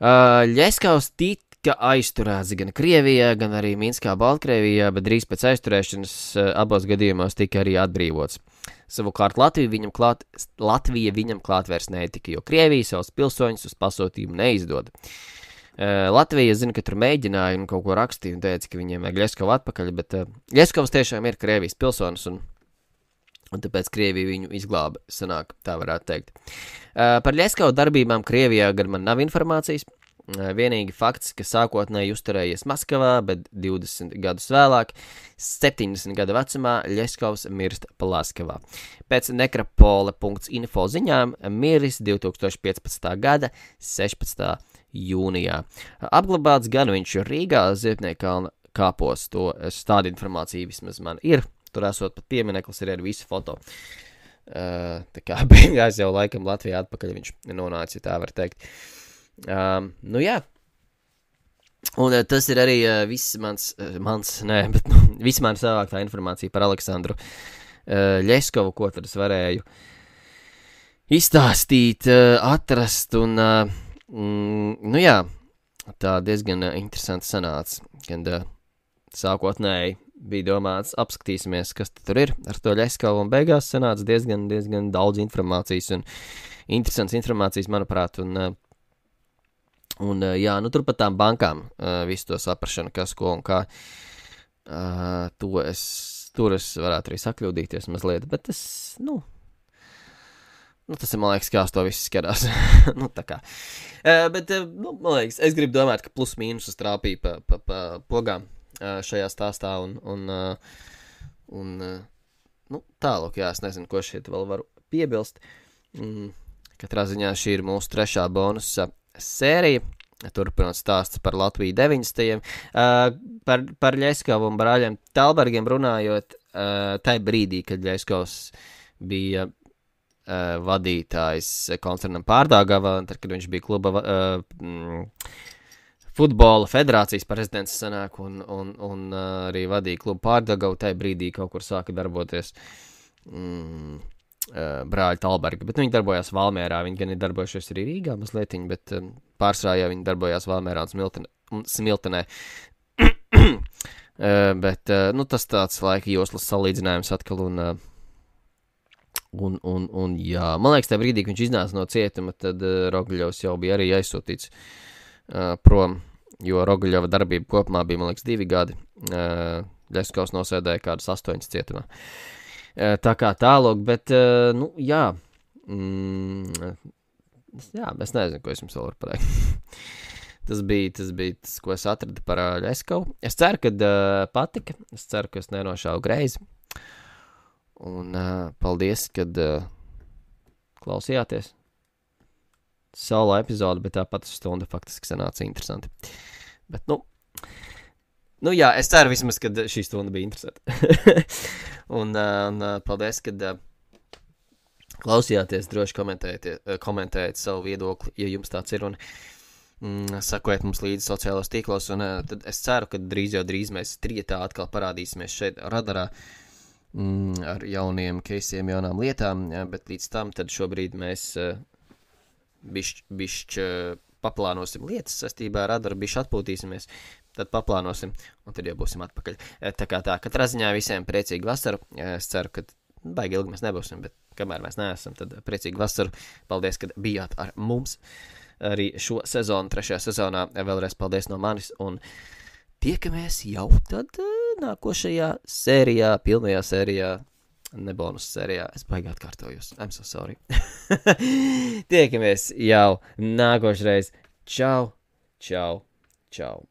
Ļeskavs tika aizturēts gan Krievijā, gan arī Minskā, Baltkrievijā, bet drīz pēc aizturēšanas abos gadījumos tika arī atbrīvots. Savukārt Latvija viņam klāt vairs netika, jo Krievija savus pilsoņus uz pasūtījumu neizdod. Latvija, zinu, ka tur mēģināja un kaut ko rakstīja un teica, ka viņiem vajag Ļeskavu atpakaļ, bet Ļeskavs tiešām ir Krievijas pilsonis un tāpēc Krievija viņu izglāba, sanāk, tā varētu teikt. Par Ļeskavu darbībām Krievijā gan man nav informācijas. Vienīgi fakts, ka sākotnēji uzturējies Maskavā, bet 20 gadus vēlāk, 70 gadu vecumā, Ļeskavs mirst Palaskavā. Pēc nekropole.info ziņām miris 2015. gada 16. jūnijā. Apglabāts gan viņš Rīgā, Ziepniekalna kāpos, tāda informācija vismaz man ir. Tur esot pat piemineklis ir ar visu foto. Tā kā beigās jau laikam Latvijā atpakaļ viņš nonāca, ja tā var teikt. Jā. Un tas ir arī viss viss man savāktā informācija par Aleksandru Ļeskavu, ko tad es varēju izstāstīt, atrast, un jā, tā diezgan interesanti sanāca, kad sākotnēji bija domāts, apskatīsimies, kas tur ir ar to Ļeskavu, un beigās sanāca diezgan daudz informācijas, un interesants informācijas, manuprāt, un jā, tur pat tām bankām visu to saprašanu, kas, ko un kā, tur es varētu arī sakļūdīties mazliet, bet tas, tas ir, man liekas, kā uz to viss skatās, tā kā. Bet, man liekas, es gribu domāt, ka plus mīnus trāpīja pa pogām šajā stāstā, un tālāk, jā, es nezinu, ko šeit vēl varu piebilst. Katrā ziņā šī ir mūsu 3. bonusa sērija, turpinot stāsts par Latviju 90. Par Ļeskavu un brāļiem Talbergiem runājot, tai brīdī, kad Ļeskavs bija vadītājs koncernam Pārdaugavā, tad, kad viņš bija kluba futbola federācijas prezidents sanāk un arī vadīja klubu Pārdaugavu, tai brīdī kaut kur sāka darboties brāļi Talbergi, bet viņi darbojās Valmierā, viņi gan ir darbojušies arī Rīgā mazlietiņi, bet pārsvarā jau viņi darbojās Valmierā un Smiltenē. Bet, tas tāds laika joslas salīdzinājums atkal, un jā, man liekas, tajā brīdī, kad viņš iznāca no cietuma, tad Roguļovs jau bija arī aizsūtīts prom, jo Roguļova darbība kopumā bija, man liekas, 2 gadi. Ļeskavs nosēdēja kādus 8 cietumā. Tā kā tālāk, bet, jā. Jā, es nezinu, ko es jums vēl varu pateikt. Tas bija tas, ko es atradu par Ļeskavu. Es ceru, ka patika. Es ceru, ka es nenošāvu greizi. Un paldies, kad klausījāties. Solo epizode, bet tāpat stunda faktiski sanāca interesanti. Bet, jā, es ceru vismaz, ka šī stunda bija interesanta. un paldies, kad klausījāties, droši komentējiet savu viedokli, ja jums tāds ir, un sakojiet mums līdzi sociālos tīklos, un tad es ceru, ka drīz mēs trietā atkal parādīsimies šeit radarā ar jauniem keisiem, jaunām lietām, bet līdz tam tad šobrīd mēs bišķi paplānosim lietas saistībā ar radaru, bišķi atpūtīsimies, tad paplānosim, un tad jau būsim atpakaļ. Tā kā tā, katrā ziņā visiem priecīgu vasaru. Es ceru, ka baigi ilgi mēs nebūsim, bet kamēr mēs neesam, tad priecīgu vasaru. Paldies, ka bijāt ar mums arī šo sezonu, 3. sezonā. Vēlreiz paldies no manis, un tiekamies jau tad nākošajā sērijā, pilnajā sērijā, ne bonus sērijā. Es baigi atkārtojos. I'm so sorry. Tiekamies jau nākošreiz. Čau, čau, čau.